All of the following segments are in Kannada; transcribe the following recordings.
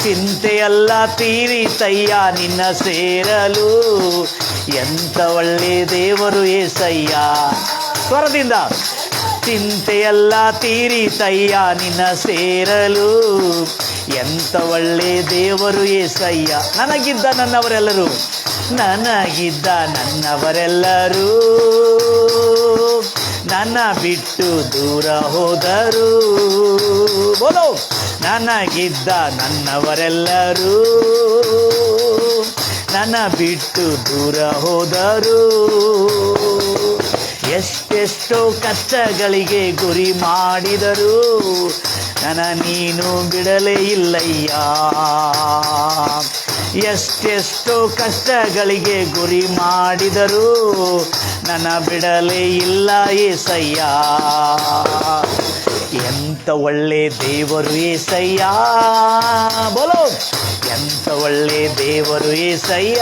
ಚಿಂತೆಯೆಲ್ಲ ತೀರಿತಯ್ಯ ನಿನ್ನ ಸೇರಲು, ಎಂತ ಒಳ್ಳೆ ದೇವರು ಏಸಯ್ಯ. ಸ್ವರದಿಂದ ಚಿಂತೆಯೆಲ್ಲ ತೀರಿತಯ್ಯ ನಿನ್ನ ಸೇರಲು, ಎಂತ ಒಳ್ಳೆ ದೇವರು ಏಸಯ್ಯ. ನನಗಿದ್ದ ನನ್ನವರೆಲ್ಲರೂ, ನನಗಿದ್ದ ನನ್ನವರೆಲ್ಲರೂ ನನ್ನ ಬಿಟ್ಟು ದೂರ ಹೋದರು. ಬೋಲೋ, ನನಗಿದ್ದ ನನ್ನವರೆಲ್ಲರೂ ನನ್ನ ಬಿಟ್ಟು ದೂರ ಹೋದರು. ಎಷ್ಟೆಷ್ಟೋ ಕಷ್ಟಗಳಿಗೆ ಗುರಿ ಮಾಡಿದರು, ನನ್ನ ನೀನು ಬಿಡಲೇ ಇಲ್ಲಯ್ಯ. ಎಷ್ಟೆಷ್ಟೋ ಕಷ್ಟಗಳಿಗೆ ಗುರಿ ಮಾಡಿದರು, ನನ್ನ ಬಿಡಲೇ ಇಲ್ಲ ಏಸಯ್ಯ. ಎಂತ ಒಳ್ಳೆ ದೇವರು ಏಸಯ್ಯ. ಬೋಲೋ, ಎಂತ ಒಳ್ಳೆ ದೇವರು ಏಸಯ್ಯ.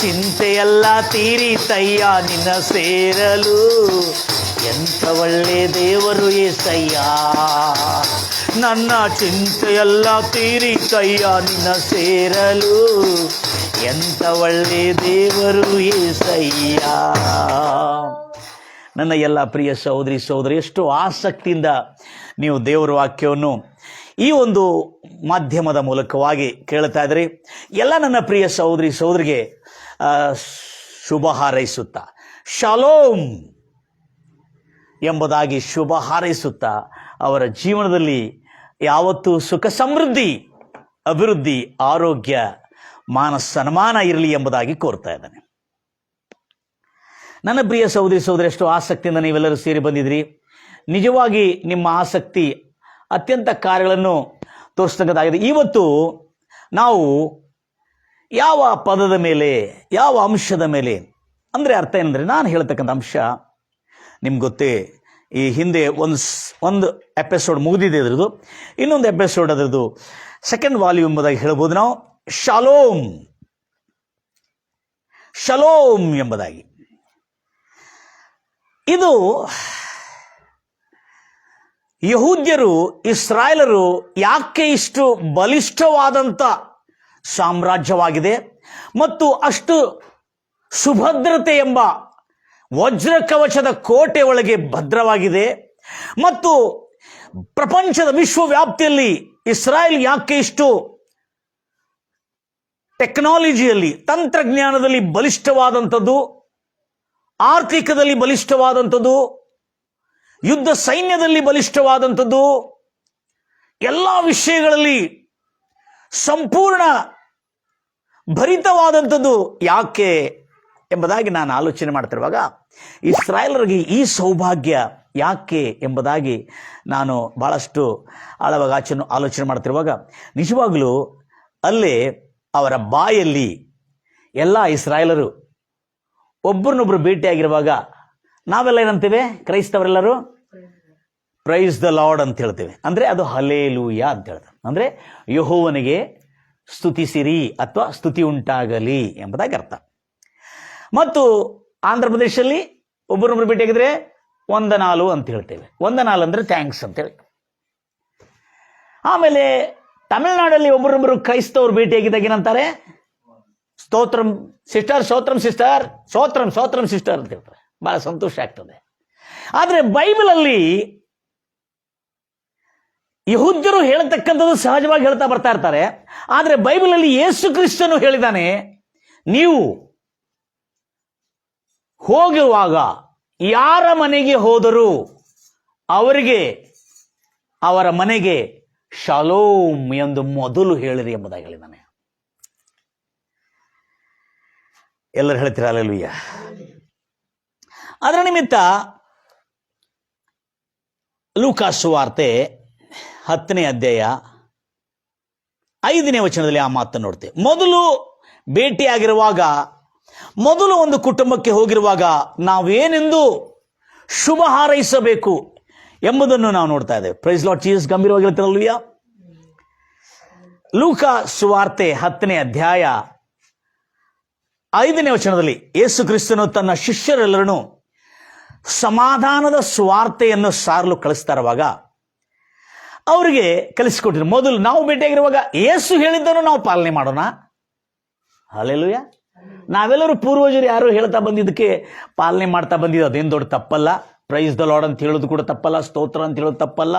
ಚಿಂತೆಯೆಲ್ಲ ತೀರಿತಯ್ಯ ನಿನ್ನ ಸೇರಲು, ಎಂತ ಒಳ್ಳೆ ದೇವರು ಏಸಯ್ಯ. ನನ್ನ ಚಿಂತೆಯೆಲ್ಲ ತೀರಿತಯ್ಯ ನಿನ್ನ ಸೇರಲು, ಎಂತ ಒಳ್ಳೆ ದೇವರು ಏಸಯ್ಯ. ನನ್ನ ಎಲ್ಲ ಪ್ರಿಯ ಸಹೋದರಿ ಸಹೋದರಿ, ಎಷ್ಟು ಆಸಕ್ತಿಯಿಂದ ನೀವು ದೇವರ ವಾಕ್ಯವನ್ನು ಈ ಒಂದು ಮಾಧ್ಯಮದ ಮೂಲಕವಾಗಿ ಕೇಳ್ತಾ ಇದ್ರಿ. ಎಲ್ಲ ನನ್ನ ಪ್ರಿಯ ಸಹೋದರಿ ಸಹೋದರಿಗೆ ಶುಭ ಹಾರೈಸುತ್ತಾ, ಶಾಲೋಮ್ ಎಂಬುದಾಗಿ ಶುಭ ಹಾರೈಸುತ್ತಾ, ಅವರ ಜೀವನದಲ್ಲಿ ಯಾವತ್ತೂ ಸುಖ ಸಮೃದ್ಧಿ, ಅಭಿವೃದ್ಧಿ, ಆರೋಗ್ಯ, ಮಾನ ಸನ್ಮಾನ ಇರಲಿ ಎಂಬುದಾಗಿ ಕೋರ್ತಾ ಇದ್ದಾನೆ. ನನ್ನ ಪ್ರಿಯ ಸಹೋದರಿ ಸಹೋದರಿ, ಎಷ್ಟು ಆಸಕ್ತಿಯಿಂದ ನೀವೆಲ್ಲರೂ ಸೇರಿ ಬಂದಿದ್ರಿ. ನಿಜವಾಗಿ ನಿಮ್ಮ ಆಸಕ್ತಿ ಅತ್ಯಂತ ಕಾರ್ಯಗಳನ್ನು ತೋರಿಸ್ತಕ್ಕಂಥದ್ದಾಗಿದೆ. ಇವತ್ತು ನಾವು ಯಾವ ಪದದ ಮೇಲೆ, ಯಾವ ಅಂಶದ ಮೇಲೆ, ಅಂದರೆ ಅರ್ಥ ಏನಂದರೆ, ನಾನು ಹೇಳ್ತಕ್ಕಂಥ ಅಂಶ ನಿಮ್ಗೆ ಗೊತ್ತೇ, ಈ ಹಿಂದೆ ಒಂದು ಎಪಿಸೋಡ್ ಮುಗಿದಿದೆ ಅದರದ್ದು, ಇನ್ನೊಂದು ಎಪಿಸೋಡ್ ಅದರದ್ದು ಸೆಕೆಂಡ್ ವಾಲ್ಯೂಮ್ ಎಂಬುದಾಗಿ ಹೇಳ್ಬೋದು ನಾವು. ಶಾಲೋಮ್, ಶಲೋಮ್ ಎಂಬುದಾಗಿ. ಇದು ಯಹೂದ್ಯರು, ಇಸ್ರಾಯೇಲರು ಯಾಕೆ ಇಷ್ಟು ಬಲಿಷ್ಠವಾದಂಥ ಸಾಮ್ರಾಜ್ಯವಾಗಿದೆ ಮತ್ತು ಅಷ್ಟು ಸುಭದ್ರತೆ ಎಂಬ ವಜ್ರ ಕವಚದ ಕೋಟೆ ಒಳಗೆ ಭದ್ರವಾಗಿದೆ ಮತ್ತು ಪ್ರಪಂಚದ ವಿಶ್ವವ್ಯಾಪ್ತಿಯಲ್ಲಿ ಇಸ್ರಾಯೇಲ್ ಯಾಕೆ ಇಷ್ಟು ಟೆಕ್ನಾಲಜಿಯಲ್ಲಿ, ತಂತ್ರಜ್ಞಾನದಲ್ಲಿ ಬಲಿಷ್ಠವಾದಂಥದ್ದು, ಆರ್ಥಿಕದಲ್ಲಿ ಬಲಿಷ್ಠವಾದಂಥದ್ದು, ಯುದ್ಧ ಸೈನ್ಯದಲ್ಲಿ ಬಲಿಷ್ಠವಾದಂಥದ್ದು, ಎಲ್ಲ ವಿಷಯಗಳಲ್ಲಿ ಸಂಪೂರ್ಣ ಭರಿತವಾದಂಥದ್ದು ಯಾಕೆ ಎಂಬುದಾಗಿ ನಾನು ಆಲೋಚನೆ ಮಾಡ್ತಿರುವಾಗ, ಇಸ್ರಾಯೇಲರಿಗೆ ಈ ಸೌಭಾಗ್ಯ ಯಾಕೆ ಎಂಬುದಾಗಿ ನಾನು ಭಾಳಷ್ಟು ಆಳವಾಗಿ ಆಲೋಚನೆ ಮಾಡ್ತಿರುವಾಗ, ನಿಜವಾಗಲೂ ಅಲ್ಲೇ ಅವರ ಬಾಯಲ್ಲಿ ಎಲ್ಲ ಇಸ್ರಾಯೇಲರು ಒಬ್ಬರನ್ನೊಬ್ಬರು ಭೇಟಿಯಾಗಿರುವಾಗ ನಾವೆಲ್ಲ ಏನಂತೇವೆ, ಕ್ರೈಸ್ತವರೆಲ್ಲರೂ ಪ್ರೈಸ್ ದ ಲಾರ್ಡ್ ಅಂತ ಹೇಳ್ತೇವೆ. ಅಂದರೆ ಅದು ಹಲ್ಲೆಲೂಯಾ ಅಂತ ಹೇಳ್ತಾರೆ. ಅಂದರೆ ಯೆಹೋವನಿಗೆ ಸ್ತುತಿಸಿರಿ ಅಥವಾ ಸ್ತುತಿ ಉಂಟಾಗಲಿ ಎಂಬುದಾಗಿ ಅರ್ಥ. ಮತ್ತು ಆಂಧ್ರ ಪ್ರದೇಶದಲ್ಲಿ ಒಬ್ಬರೊಬ್ಬರು ಭೇಟಿಯಾಗಿದ್ರೆ ವಂದನಾಲು ಅಂತ ಹೇಳ್ತೇವೆ. ವಂದನಾಲು ಅಂದರೆ ಥ್ಯಾಂಕ್ಸ್ ಅಂತೇಳಿ. ಆಮೇಲೆ ತಮಿಳುನಾಡಲ್ಲಿ ಒಬ್ಬರೊಬ್ಬರು ಕ್ರೈಸ್ತವರು ಭೇಟಿಯಾಗಿದ್ದಾಗ ಏನಂತಾರೆ, Stotram sister, Stotram sister, Stotram Stotram sister ಅಂತ ಹೇಳ್ತಾರೆ. ಬಹಳ ಸಂತೋಷ ಆಗ್ತದೆ. ಆದರೆ ಬೈಬಲಲ್ಲಿ ಯಹೂದ್ಯರು ಹೇಳತಕ್ಕಂಥದ್ದು ಸಹಜವಾಗಿ ಹೇಳ್ತಾ ಬರ್ತಾ ಇರ್ತಾರೆ. ಆದರೆ ಬೈಬಲಲ್ಲಿ ಯೇಸು ಕ್ರಿಸ್ತನು ಹೇಳಿದಾನೆ, ನೀವು ಹೋಗುವಾಗ ಯಾರ ಮನೆಗೆ ಹೋದರೂ ಅವರಿಗೆ, ಅವರ ಮನೆಗೆ ಶಾಲೋಮ್ ಎಂದು ಮೊದಲು ಹೇಳಿರಿ ಎಂಬುದಾಗಿ ಹೇಳಿದ್ದಾನೆ. ಎಲ್ಲರೂ ಹೇಳ್ತೀರ ಹಲ್ಲೆಲೂಯಾ. ಅದರ ನಿಮಿತ್ತ ಲೂಕಾ ಸುವಾರ್ತೆ 10ನೇ ಅಧ್ಯಾಯ 5ನೇ ವಚನದಲ್ಲಿ ಆ ಮಾತನ್ನು ನೋಡ್ತೇವೆ. ಮೊದಲು ಭೇಟಿಯಾಗಿರುವಾಗ, ಮೊದಲು ಒಂದು ಕುಟುಂಬಕ್ಕೆ ಹೋಗಿರುವಾಗ ನಾವೇನೆಂದು ಶುಭ ಹಾರೈಸಬೇಕು ಎಂಬುದನ್ನು ನಾವು ನೋಡ್ತಾ ಇದ್ದೇವೆ. Praise lord Jesus. ಗಂಭೀರವಾಗಿರ್ತಾರಲ್ವಯ್ಯ. ಲೂಕಾ ಸುವಾರ್ತೆ 10ನೇ ಅಧ್ಯಾಯ 5ನೇ ವಚನದಲ್ಲಿ ಯೇಸು ಕ್ರಿಸ್ತನು ತನ್ನ ಶಿಷ್ಯರೆಲ್ಲರನ್ನು ಸಮಾಧಾನದ ಸುವಾರ್ತೆಯನ್ನು ಸಾರಲು ಕಳಿಸ್ತಾ ಇರುವಾಗ ಅವರಿಗೆ ಕಲಿಸಿಕೊಟ್ಟಿದ್ರು. ಮೊದಲು ನಾವು ಭೇಟಿಯಾಗಿರುವಾಗ ಯೇಸು ಹೇಳಿದ್ದನ್ನು ನಾವು ಪಾಲನೆ ಮಾಡೋಣ. ಹಲ್ಲೆಲೂಯ. ನಾವೆಲ್ಲರೂ ಪೂರ್ವಜರು ಯಾರು ಹೇಳ್ತಾ ಬಂದಿದ್ದಕ್ಕೆ ಪಾಲನೆ ಮಾಡ್ತಾ ಬಂದಿದ್ದು ಅದೇನು ದೊಡ್ಡ ತಪ್ಪಲ್ಲ. ಪ್ರೈಸ್ ದ ಲಾರ್ಡ್ ಅಂತ ಹೇಳೋದು ಕೂಡ ತಪ್ಪಲ್ಲ, ಸ್ತೋತ್ರ ಅಂತ ಹೇಳೋದು ತಪ್ಪಲ್ಲ,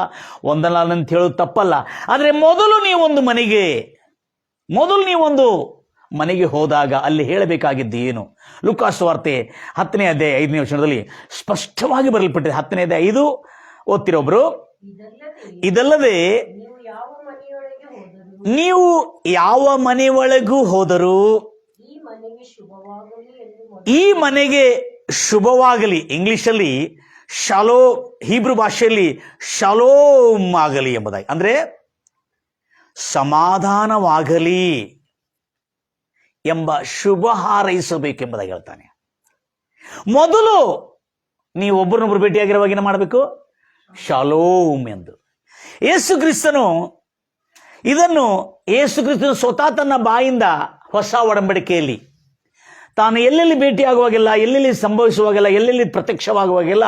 ವಂದನಾಲ್ ಅಂತ ಹೇಳೋದು ತಪ್ಪಲ್ಲ. ಆದರೆ ಮೊದಲು ನೀವೊಂದು ಮನೆಗೆ ಹೋದಾಗ ಅಲ್ಲಿ ಹೇಳಬೇಕಾಗಿದ್ದು ಏನು? ಲೂಕಾಸ್ ವಾರ್ತೆ 10ನೇ ಅಧ್ಯಾಯ 5ನೇ ವಚನದಲ್ಲಿ ಸ್ಪಷ್ಟವಾಗಿ ಬರೆಯಲ್ಪಟ್ಟಿದೆ. 10ನೇ ಅಧ್ಯಾಯ 5 ಓದ್ತಿರೋಬ್ರು. ಇದಲ್ಲದೆ ನೀವು ಯಾವ ಮನೆಯೊಳಗೂ ಹೋದರೂ ಈ ಮನೆಗೆ ಶುಭವಾಗಲಿ, ಇಂಗ್ಲಿಷಲ್ಲಿ ಶಾಲೋ, ಹೀಬ್ರು ಭಾಷೆಯಲ್ಲಿ ಶಾಲೋಮ್ ಆಗಲಿ ಎಂಬುದಾಗಿ, ಅಂದ್ರೆ ಸಮಾಧಾನವಾಗಲಿ ಎಂಬ ಶುಭ ಹಾರೈಸಬೇಕೆಂಬುದಾಗಿ ಹೇಳ್ತಾನೆ. ಮೊದಲು ನೀವು ಒಬ್ಬರನ್ನೊಬ್ಬರು ಭೇಟಿಯಾಗಿರುವಾಗ ಏನು ಮಾಡಬೇಕು? ಶಾಲೋಮ್ ಎಂದು. ಯೇಸು ಕ್ರಿಸ್ತನು ಸ್ವತಃ ತನ್ನ ಬಾಯಿಂದ ಹೊಸ ಒಡಂಬಡಿಕೆಯಲ್ಲಿ ತಾನು ಎಲ್ಲೆಲ್ಲಿ ಭೇಟಿಯಾಗುವಾಗೆಲ್ಲ, ಎಲ್ಲೆಲ್ಲಿ ಸಂಭವಿಸುವಾಗೆಲ್ಲ, ಎಲ್ಲೆಲ್ಲಿ ಪ್ರತ್ಯಕ್ಷವಾಗುವಾಗೆಲ್ಲ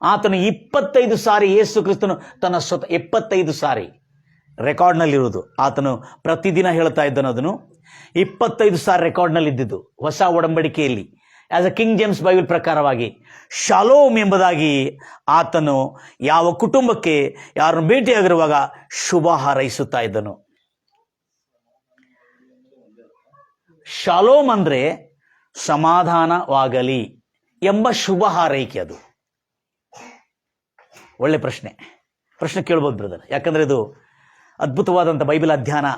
ಆತನು 25 ಸಾರಿ, ಯೇಸು ಕ್ರಿಸ್ತನು ತನ್ನ 75 ಸಾರಿ ರೆಕಾರ್ಡ್ನಲ್ಲಿರುವುದು. ಆತನು ಪ್ರತಿದಿನ ಹೇಳ್ತಾ ಇದ್ದನು. ಅದನ್ನು 25 ಸಾರಿ ರೆಕಾರ್ಡ್ನಲ್ಲಿ ಇದ್ದಿದ್ದು ಹೊಸ ಒಡಂಬಡಿಕೆಯಲ್ಲಿ. As a king James Bible ಪ್ರಕಾರವಾಗಿ ಶಾಲೋಮ್ ಎಂಬುದಾಗಿ ಆತನು ಯಾವ ಕುಟುಂಬಕ್ಕೆ ಯಾರನ್ನು ಭೇಟಿಯಾಗಿರುವಾಗ ಶುಭ ಹಾರೈಸುತ್ತಾ ಇದ್ದನು. ಶಾಲೋಮ್ ಅಂದ್ರೆ ಸಮಾಧಾನವಾಗಲಿ ಎಂಬ ಶುಭ ಹಾರೈಕೆ. ಅದು ಒಳ್ಳೆ ಪ್ರಶ್ನೆ ಕೇಳ್ಬೋದು ಬ್ರದರ್. ಯಾಕಂದ್ರೆ ಇದು ಅದ್ಭುತವಾದಂಥ ಬೈಬಲ್ ಅಧ್ಯಯನ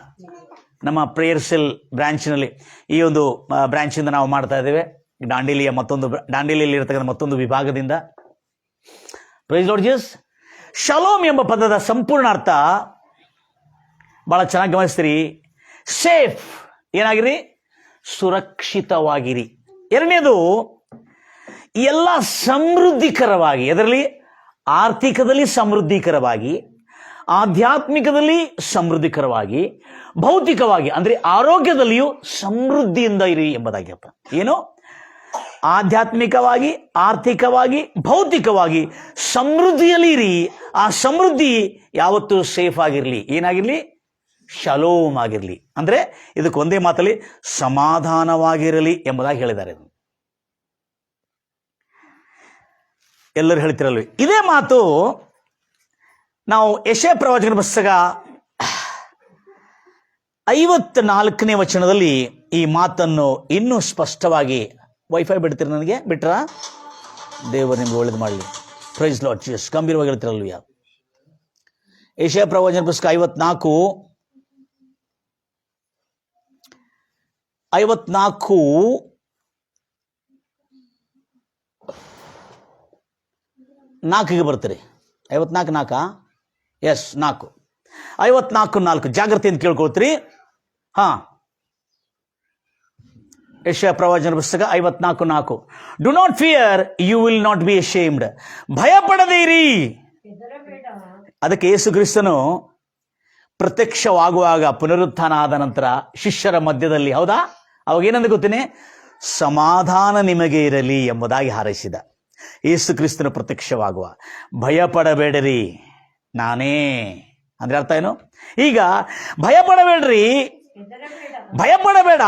ನಮ್ಮ ಪ್ರೇಯರ್ ಸೆಲ್ ಬ್ರಾಂಚ್ನಲ್ಲಿ, ಈ ಒಂದು ಬ್ರಾಂಚಿಂದ ನಾವು ಮಾಡ್ತಾ ಇದ್ದೇವೆ. ದಾಂಡೇಲಿಯಲ್ಲಿ ಇರತಕ್ಕಂಥ ಮತ್ತೊಂದು ವಿಭಾಗದಿಂದ. Price lord Jesus. ಶಾಲೋಮ್ ಎಂಬ ಪದದ ಸಂಪೂರ್ಣ ಅರ್ಥ ಬಹಳ ಚೆನ್ನಾಗಿ ಗಮನಿಸ್ತೀರಿ. ಸೇಫ್, ಏನಾಗಿರಿ? ಸುರಕ್ಷಿತವಾಗಿರಿ. ಎರಡನೇದು, ಎಲ್ಲ ಸಮೃದ್ಧಿಕರವಾಗಿ, ಅದರಲ್ಲಿ ಆರ್ಥಿಕದಲ್ಲಿ ಸಮೃದ್ಧಿಕರವಾಗಿ, ಆಧ್ಯಾತ್ಮಿಕದಲ್ಲಿ ಸಮೃದ್ಧಿಕರವಾಗಿ, ಭೌತಿಕವಾಗಿ ಅಂದ್ರೆ ಆರೋಗ್ಯದಲ್ಲಿಯೂ ಸಮೃದ್ಧಿಯಿಂದ ಇರಿ ಎಂಬುದಾಗಿ ಅರ್ಥ. ಏನು? ಆಧ್ಯಾತ್ಮಿಕವಾಗಿ, ಆರ್ಥಿಕವಾಗಿ, ಭೌತಿಕವಾಗಿ ಸಮೃದ್ಧಿಯಲ್ಲಿ ಇರಿ. ಆ ಸಮೃದ್ಧಿ ಯಾವತ್ತೂ ಸೇಫ್ ಆಗಿರಲಿ. ಏನಾಗಿರ್ಲಿ? ಶಾಲೋಮ್ ಆಗಿರಲಿ. ಅಂದ್ರೆ ಇದಕ್ಕೆ ಒಂದೇ ಮಾತಲ್ಲಿ ಸಮಾಧಾನವಾಗಿರಲಿ ಎಂಬುದಾಗಿ ಹೇಳಿದ್ದಾರೆ. ಎಲ್ಲರೂ ಹೇಳ್ತಿರಲ್ವಿ ಇದೇ ಮಾತು. ನಾವು ಯೆಶಾಯ ಪ್ರವಾಚಕನ ಪುಸ್ತಕ 54ನೇ ವಚನದಲ್ಲಿ ಈ ಮಾತನ್ನು ಇನ್ನೂ ಸ್ಪಷ್ಟವಾಗಿ, ವೈಫೈ ಬಿಡ್ತೀರ? ನನಗೆ ಬಿಟ್ರಾ? ದೇವರು ನಿಮ್ಗೆ ಒಳ್ಳೇದು ಮಾಡಲಿ. Praise lord Jesus. ಗಂಭೀರವಾಗಿ ಹೇಳ್ತಿರಲ್ವಿಯ. ಯೆಶಾಯ ಪ್ರವಾಚಕನ ಪುಸ್ತಕ 54 4ಗೆ ಬರ್ತೀರಿ. 54 ಎಸ್ 4 54 ಜಾಗ್ರತೆಯಿಂದ ಕೇಳ್ಕೊಳ್ತೀರಿ. ಯೆಶಾಯ ಪ್ರವಾಚಕನ ಪುಸ್ತಕ 54:4. Do not fear, you will not be ashamed. ಭಯ ಪಡದೇ ಇರಿ. ಅದಕ್ಕೆ ಯೇಸು ಕ್ರಿಸ್ತನು ಪ್ರತ್ಯಕ್ಷವಾಗುವಾಗ, ಪುನರುತ್ಥಾನ ಆದ ನಂತರ ಶಿಷ್ಯರ ಮಧ್ಯದಲ್ಲಿ, ಹೌದಾ, ಅವಾಗ ಏನಂದ ಗೊತ್ತೇನೆ? ಸಮಾಧಾನ ನಿಮಗೆ ಇರಲಿ ಎಂಬುದಾಗಿ ಹಾರೈಸಿದ. ಯೇಸು ಕ್ರಿಸ್ತನು ಪ್ರತ್ಯಕ್ಷವಾಗುವ, ಭಯ ಪಡಬೇಡರಿ ನಾನೇ ಅಂದ್ರೆ ಅರ್ಥ ಏನು? ಈಗ ಭಯ ಪಡಬೇಡ್ರಿ, ಭಯ ಪಡಬೇಡ,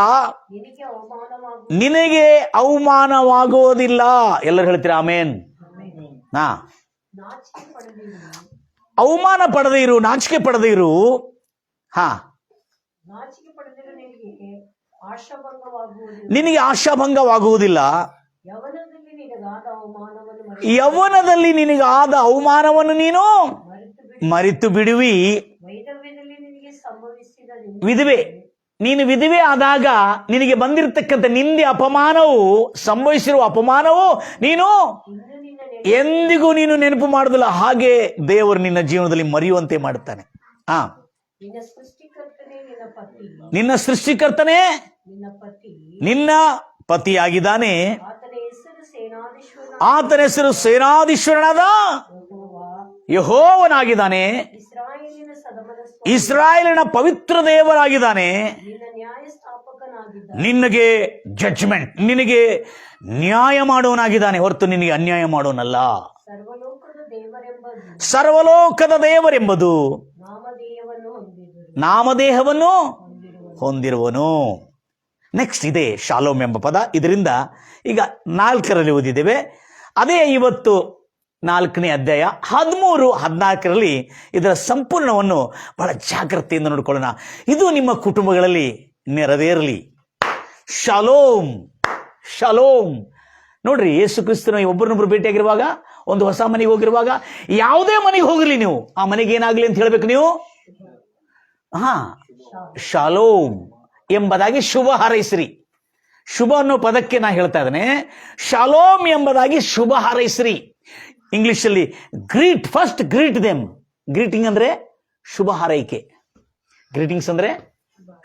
ನಿನಗೆ ಅವಮಾನವಾಗುವುದಿಲ್ಲ. ಎಲ್ಲರೂ ಹೇಳ್ತೀರಾ ಆಮೇನ್? ಅವಮಾನ ಪಡದೇ ಇರು, ನಾಚಿಕೆ ಪಡದೇ ಇರು. ನಿನಗೆ ಆಶಾಭಂಗವಾಗುವುದಿಲ್ಲ. ಯೌವನದಲ್ಲಿ ನಿನಗಾದ ಅವಮಾನವನ್ನು ನೀನು ಮರೆತು ಬಿಡುವಿ. ನೀನು ವಿಧವೆ ಆದಾಗ ನಿನಗೆ ಬಂದಿರತಕ್ಕಂಥ ನಿಂದೆ, ಅಪಮಾನವು, ಸಂಭವಿಸಿರುವ ಅಪಮಾನವು ನೀನು ಎಂದಿಗೂ ನೀನು ನೆನಪು ಮಾಡುವುದಿಲ್ಲ. ಹಾಗೆ ದೇವರು ನಿನ್ನ ಜೀವನದಲ್ಲಿ ಮರೆಯುವಂತೆ ಮಾಡುತ್ತಾನೆ. ನಿನ್ನ ಸೃಷ್ಟಿಕರ್ತನೇ ನಿನ್ನ ಪತಿಯಾಗಿದ್ದಾನೆ. ಆತನ ಹೆಸರು ಸೇನಾಧೀಶ್ವರನಾದ ಯೆಹೋವನಾಗಿದ್ದಾನೆ. ಇಸ್ರಾಯೇಲಿನ ಪವಿತ್ರ ದೇವರಾಗಿದ್ದಾನೆ. ನಿನಗೆ ಜಡ್ಜ್ಮೆಂಟ್, ನಿನಗೆ ನ್ಯಾಯ ಮಾಡುವನಾಗಿದ್ದಾನೆ ಹೊರತು ನಿನಗೆ ಅನ್ಯಾಯ ಮಾಡುವನಲ್ಲ. ಸರ್ವಲೋಕದ ದೇವರೆಂಬುದು ನಾಮದೇಹವನ್ನು ಹೊಂದಿರುವನು. ನೆಕ್ಸ್ಟ್ ಇದೆ ಶಾಲೋಮ್ ಎಂಬ ಪದ. ಇದರಿಂದ ಈಗ 4ರಲ್ಲಿ ಓದಿದ್ದೇವೆ. ಅದೇ ಇವತ್ತು 4ನೇ ಅಧ್ಯಾಯ 13, 14ರಲ್ಲಿ ಇದರ ಸಂಪೂರ್ಣವನ್ನು ಬಹಳ ಜಾಗ್ರತೆಯಿಂದ ನೋಡಿಕೊಳ್ಳೋಣ. ಇದು ನಿಮ್ಮ ಕುಟುಂಬಗಳಲ್ಲಿ ನೆರವೇರಲಿ. Shalom, shalom. ನೋಡ್ರಿ, ಯೇಸು ಕ್ರಿಸ್ತನ ಒಬ್ಬರನ್ನೊಬ್ಬರು ಭೇಟಿಯಾಗಿರುವಾಗ, ಒಂದು ಹೊಸ ಮನೆಗೆ ಹೋಗಿರುವಾಗ, ಯಾವುದೇ ಮನೆಗೆ ಹೋಗಿರಲಿ ನೀವು, ಆ ಮನೆಗೆ ಏನಾಗಲಿ ಅಂತ ಹೇಳ್ಬೇಕು ನೀವು. ಶಾಲೋಮ್ ಎಂಬುದಾಗಿ ಶುಭ ಹಾರೈಸಿರಿ. ಶುಭ ಅನ್ನೋ ಪದಕ್ಕೆ ನಾ ಹೇಳ್ತಾ ಇದ್ದೇನೆ, ಶಾಲೋಮ್ ಎಂಬುದಾಗಿ ಶುಭ ಹಾರೈಸಿರಿ. ಇಂಗ್ಲಿಷಲ್ಲಿ greet, first greet them. Greeting ಅಂದ್ರೆ ಶುಭ ಹಾರೈಕೆ. ಗ್ರೀಟಿಂಗ್ಸ್ ಅಂದ್ರೆ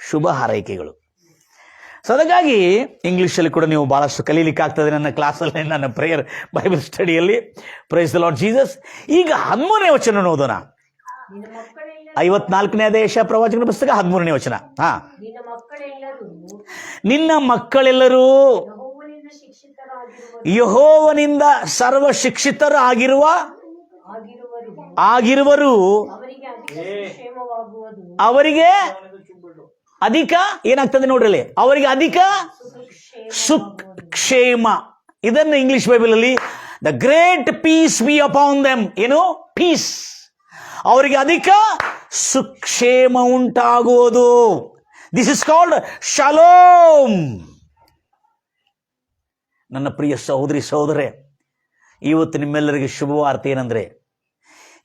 ಶುಭ ಹಾರೈಕೆಗಳು. ಸೊ ಅದಕ್ಕಾಗಿ ಇಂಗ್ಲಿಷಲ್ಲಿ ಕೂಡ ನೀವು ಬಹಳಷ್ಟು ಕಲೀಲಿಕ್ಕೆ ಆಗ್ತದೆ ನನ್ನ ಕ್ಲಾಸಲ್ಲಿ, ನನ್ನ ಪ್ರೇಯರ್ ಬೈಬಲ್ ಸ್ಟಡಿಯಲ್ಲಿ. Praise the Lord Jesus. ಈಗ 13ನೇ ವಚನ ಓದೋಣ. 54ನೇ ಅಧ್ಯಾಯ ಪ್ರವಾಚಕನ ಪುಸ್ತಕ 13ನೇ ವಚನ. ನಿನ್ನ ಮಕ್ಕಳೆಲ್ಲರೂ ಯೆಹೋವನಿಂದ ಸರ್ವ ಶಿಕ್ಷಿತರಾಗಿರುವರು ಅವರಿಗೆ ಅಧಿಕ ಏನಾಗ್ತದೆ ನೋಡ್ರಲ್ಲಿ, ಅವರಿಗೆ ಅಧಿಕ ಸುಕ್ಷೇಮ. ಇದನ್ನು ಇಂಗ್ಲಿಷ್ ಬೈಬಲ್ ಅಲ್ಲಿ the great peace be upon them. ಏನು ಪೀಸ್? ಅವರಿಗೆ ಅಧಿಕ ಸುಕ್ಷೇಮ ಉಂಟಾಗುವುದು. This is called shalom. ನನ್ನ ಪ್ರಿಯ ಸಹೋದರಿ ಸಹೋದರೇ, ಇವತ್ತು ನಿಮ್ಮೆಲ್ಲರಿಗೆ ಶುಭವಾರ್ತೆ ಏನಂದ್ರೆ,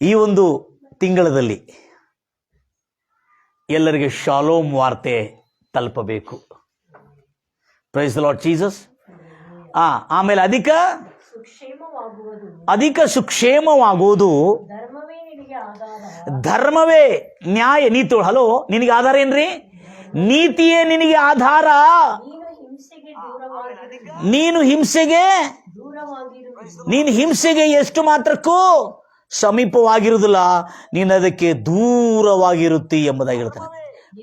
ಈ ಒಂದು ತಿಂಗಳಲ್ಲಿ ಎಲ್ಲರಿಗೆ ಶಾಲೋಮ್ ವಾರ್ತೆ ತಲುಪಬೇಕು. Price the Lord Jesus. ಆಮೇಲೆ ಅಧಿಕ ಸುಕ್ಷೇಮವಾಗುವುದು. ಧರ್ಮವೇ ನ್ಯಾಯ, ನೀತಿ. ಹಲೋ, ನಿನಗೆ ಆಧಾರ ಏನ್ರಿ? ನೀತಿಯೇ ನಿನಗೆ ಆಧಾರ. ನೀನು ಹಿಂಸೆಗೆ ಎಷ್ಟು ಮಾತ್ರಕ್ಕೂ ಸಮೀಪವಾಗಿರುವುದಿಲ್ಲ, ನೀನು ಅದಕ್ಕೆ ದೂರವಾಗಿರುತ್ತಿ ಎಂಬುದಾಗಿ ಹೇಳ್ತಾನೆ.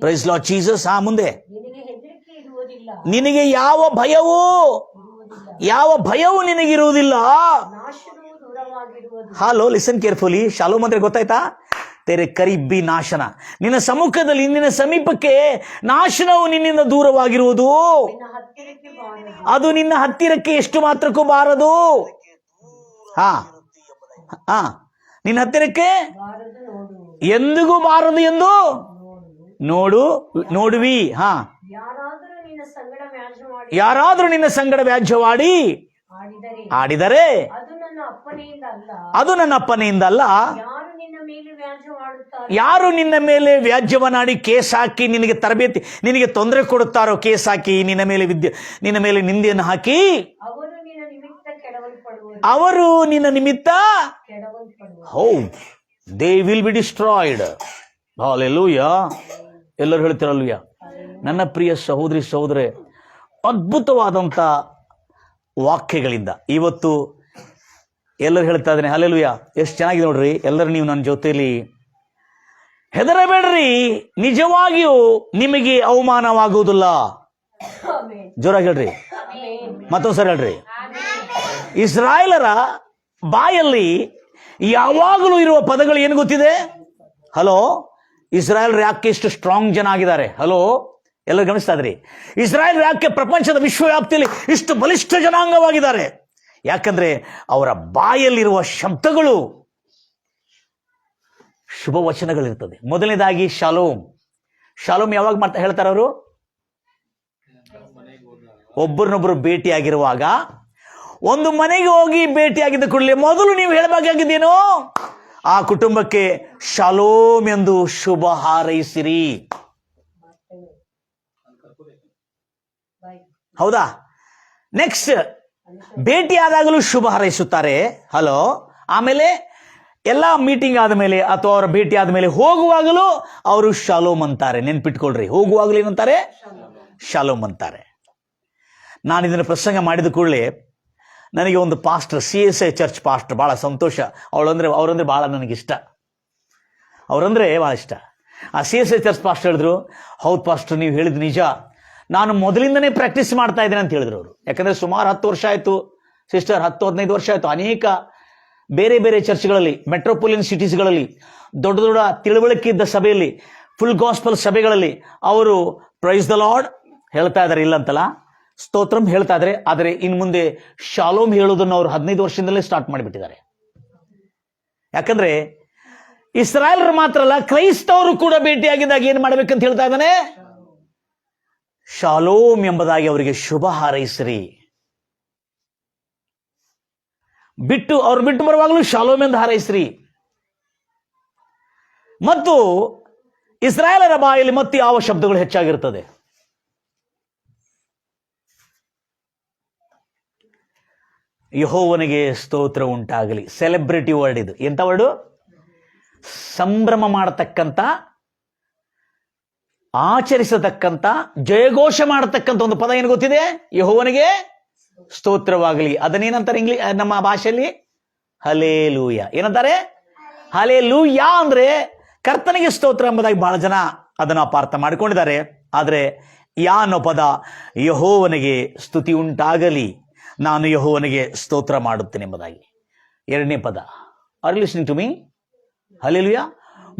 Praise lord Jesus. ಮುಂದೆ ನಿನಗೆ ಯಾವ ಭಯವೂ ನಿನಗಿರುವುದಿಲ್ಲ. Hello, listen carefully. ಶಾಲೋಮ್ ಅಂದ್ರೆ ಗೊತ್ತಾಯ್ತಾ? ತೆರೆ ಕರಿಬ್ಬಿ ನಾಶನ. ನಿನ್ನ ಸಮ್ಮುಖದಲ್ಲಿ, ನಿನ್ನ ಸಮೀಪಕ್ಕೆ ನಾಶನವು ನಿನ್ನಿಂದ ದೂರವಾಗಿರುವುದು. ಅದು ನಿನ್ನ ಹತ್ತಿರಕ್ಕೆ ಎಷ್ಟು ಮಾತ್ರಕ್ಕೂ ಬಾರದು. ನಿನ್ನ ಹತ್ತಿರಕ್ಕೆ ಎಂದಿಗೂ ಬಾರದು ಎಂದು ನೋಡುವಿ. ಯಾರಾದರೂ ನಿನ್ನ ಸಂಗಡ ವ್ಯಾಜ್ಯವಾಡಿ ಆಡಿದರೆ ಅದು ನನ್ನ ಅಪ್ಪನೆಯಿಂದ ಅಲ್ಲ. ಯಾರು ನಿನ್ನ ಮೇಲೆ ವ್ಯಾಜ್ಯವನ್ನಾಡಿ ಕೇಸ್ ಹಾಕಿ ನಿನಗೆ ತರಬೇತಿ, ನಿನಗೆ ತೊಂದರೆ ಕೊಡುತ್ತಾರೋ, ಕೇಸ್ ಹಾಕಿ ನಿನ್ನ ಮೇಲೆ ನಿಂದೆಯನ್ನು ಹಾಕಿ, ಅವರು ನಿನ್ನ ನಿಮಿತ್ತ they will be destroyed. Hallelujah. ಎಲ್ಲರೂ ಹೇಳ್ತಿರಲ್ವಯ್ಯ. ನನ್ನ ಪ್ರಿಯ ಸಹೋದರಿ ಸಹೋದರೇ, ಅದ್ಭುತವಾದಂಥ ವಾಕ್ಯಗಳಿಂದ ಇವತ್ತು ಎಲ್ಲರೂ ಹೇಳ್ತಾ ಇದ್ದೇನೆ. ಹಲ್ಲೆಲೂಯಾ. ಎಷ್ಟು ಚೆನ್ನಾಗಿದೆ ನೋಡ್ರಿ. ಎಲ್ಲರೂ ನೀವು ನನ್ನ ಜೊತೆಯಲ್ಲಿ ಹೆದರಬೇಡ್ರಿ, ನಿಜವಾಗಿಯೂ ನಿಮಗೆ ಅವಮಾನವಾಗುವುದಿಲ್ಲ. ಜೋರಾಗಿ ಹೇಳ್ರಿ, ಮತ್ತೊಂದ್ಸರಿ ಹೇಳ್ರಿ. ಇಸ್ರಾಯೇಲರ ಬಾಯಲ್ಲಿ ಯಾವಾಗಲೂ ಇರುವ ಪದಗಳು ಏನು ಗೊತ್ತಿದೆ? ಹಲೋ, ಇಸ್ರಾಯೇಲರು ಯಾಕೆ ಇಷ್ಟು ಸ್ಟ್ರಾಂಗ್ ಜನ ಆಗಿದ್ದಾರೆ? ಹಲೋ, ಎಲ್ಲರೂ ಗಮನಿಸ್ತಾ ಇದ್ರಿ? ಇಸ್ರಾಯೇಲ್ ಯಾಕೆ ಪ್ರಪಂಚದ ವಿಶ್ವವ್ಯಾಪ್ತಿಯಲ್ಲಿ ಇಷ್ಟು ಬಲಿಷ್ಠ ಜನಾಂಗವಾಗಿದ್ದಾರೆ? ಯಾಕಂದ್ರೆ ಅವರ ಬಾಯಲ್ಲಿರುವ ಶಬ್ದಗಳು ಶುಭ ವಚನಗಳಿರ್ತದೆ. ಮೊದಲನೇದಾಗಿ ಶಾಲೋಮ್. ಶಾಲೋಮ್ ಯಾವಾಗ ಹೇಳ್ತಾರೆ ಅವರು? ಒಬ್ಬರನ್ನೊಬ್ಬರು ಭೇಟಿಯಾಗಿರುವಾಗ, ಒಂದು ಮನೆಗೆ ಹೋಗಿ ಭೇಟಿಯಾಗಿದ್ದ ಕೂಡಲೇ ಮೊದಲು ನೀವು ಹೇಳಬೇಕಾಗಿದ್ದೇನೋ, ಆ ಕುಟುಂಬಕ್ಕೆ ಶಾಲೋಮ್ ಎಂದು ಶುಭ ಹಾರೈಸಿರಿ. ಹೌದಾ? ನೆಕ್ಸ್ಟ್, ಭೇಟಿಯಾದಾಗಲೂ ಶುಭ ಹಾರೈಸುತ್ತಾರೆ. ಹಲೋ. ಆಮೇಲೆ ಎಲ್ಲ ಮೀಟಿಂಗ್ ಆದಮೇಲೆ ಅಥವಾ ಅವರ ಭೇಟಿ ಆದಮೇಲೆ ಹೋಗುವಾಗಲೂ ಅವರು ಶಾಲೋಮ್ ಅಂತಾರೆ. ನೆನ್ಪಿಟ್ಕೊಳ್ರಿ, ಹೋಗುವಾಗಲೂ ಏನಂತಾರೆ? ಶಾಲೋಮ್ ಅಂತಾರೆ. ನಾನು ಇದನ್ನು ಪ್ರಸಂಗ ಮಾಡಿದ ಕೂಡಲೇ ನನಗೆ ಒಂದು ಪಾಸ್ಟರ್, CSI ಚರ್ಚ್ ಪಾಸ್ಟರ್, ಬಹಳ ಸಂತೋಷ. ಅವರಂದ್ರೆ ಬಹಳ ನನಗಿಷ್ಟ. ಅವರಂದ್ರೆ ಬಹಳ ಇಷ್ಟ. ಆ CSI ಚರ್ಚ್ ಪಾಸ್ಟರ್ ಹೇಳಿದ್ರು, ಹೌದು ಪಾಸ್ಟರ್, ನೀವು ಹೇಳಿದ್ ನಿಜ, ನಾನು ಮೊದಲಿಂದನೇ ಪ್ರಾಕ್ಟೀಸ್ ಮಾಡ್ತಾ ಇದ್ದೇನೆ ಅಂತ ಹೇಳಿದ್ರು ಅವರು. ಯಾಕಂದ್ರೆ ಸುಮಾರು 10 ವರ್ಷ ಆಯ್ತು ಸಿಸ್ಟರ್, 10-15 ವರ್ಷ ಆಯ್ತು. ಅನೇಕ ಬೇರೆ ಬೇರೆ ಚರ್ಚ್ಗಳಲ್ಲಿ, ಮೆಟ್ರೋಪಾಲಿಟನ್ ಸಿಟೀಸ್ಗಳಲ್ಲಿ, ದೊಡ್ಡ ದೊಡ್ಡ ತಿಳುವಳಿಕೆ ಇದ್ದ ಸಭೆಯಲ್ಲಿ ಫುಲ್ ಗಾಸ್ಪಲ್ ಸಭೆಗಳಲ್ಲಿ ಅವರು ಪ್ರೈಸ್ ದ ಲಾರ್ಡ್ ಹೇಳ್ತಾ ಇದ್ದಾರೆ, ಇಲ್ಲ ಅಂತಲ್ಲ, ಸ್ತೋತ್ರಂ ಹೇಳ್ತಾ ಇದ್ದಾರೆ. ಆದರೆ ಇನ್ನು ಮುಂದೆ ಶಾಲೋಮ್ ಹೇಳೋದನ್ನು ಅವರು 15 ವರ್ಷದಿಂದಲೇ ಸ್ಟಾರ್ಟ್ ಮಾಡಿಬಿಟ್ಟಿದ್ದಾರೆ. ಯಾಕಂದ್ರೆ ಇಸ್ರಾಯೇಲರು ಮಾತ್ರ ಅಲ್ಲ, ಕ್ರೈಸ್ತವರು ಕೂಡ ಭೇಟಿಯಾಗಿದ್ದಾಗ ಏನ್ ಮಾಡ್ಬೇಕಂತ ಹೇಳ್ತಾ ಇದ್ದಾನೆ, ಶಾಲೋಮ್ ಎಂಬುದಾಗಿ ಅವರಿಗೆ ಶುಭ ಹಾರೈಸ್ರಿ. ಅವ್ರು ಬಿಟ್ಟು ಬರುವಾಗಲೂ ಶಾಲೋಮ್ ಎಂದು ಹಾರೈಸ್ರಿ. ಮತ್ತು ಇಸ್ರಾಯೇಲರ ಬಾಯಲ್ಲಿ ಮತ್ತೆ ಯಾವ ಶಬ್ದಗಳು ಹೆಚ್ಚಾಗಿರ್ತದೆ? ಯೆಹೋವನಿಗೆ ಸ್ತೋತ್ರ ಉಂಟಾಗಲಿ. ಸೆಲೆಬ್ರಿಟಿ ವರ್ಡ್ ಇದು. ಎಂತ ವರ್ಡು? ಸಂಭ್ರಮ ಮಾಡತಕ್ಕಂಥ, ಆಚರಿಸತಕ್ಕಂಥ, ಜಯಘೋಷ ಮಾಡತಕ್ಕಂಥ ಒಂದು ಪದ ಏನು ಗೊತ್ತಿದೆ? ಯೆಹೋವನಿಗೆ ಸ್ತೋತ್ರವಾಗಲಿ. ಅದನ್ನೇನಂತಾರೆ ನಮ್ಮ ಭಾಷೆಯಲ್ಲಿ? ಹಲ್ಲೆಲೂಯಾ. ಏನಂತಾರೆ? ಹಲ್ಲೆಲೂಯಾ ಅಂದ್ರೆ ಕರ್ತನಿಗೆ ಸ್ತೋತ್ರ ಎಂಬುದಾಗಿ ಬಹಳ ಜನ ಅದನ್ನು ಅಪಾರ್ಥ ಮಾಡಿಕೊಂಡಿದ್ದಾರೆ. ಆದರೆ ಯಾ ಅನ್ನೋ ಪದ ಯೆಹೋವನಿಗೆ ಸ್ತುತಿ ಉಂಟಾಗಲಿ, ನಾನು ಯೆಹೋವನಿಗೆ ಸ್ತೋತ್ರ ಮಾಡುತ್ತೇನೆ ಎಂಬುದಾಗಿ. ಎರಡನೇ ಪದ, are you listening to me? Hallelujah.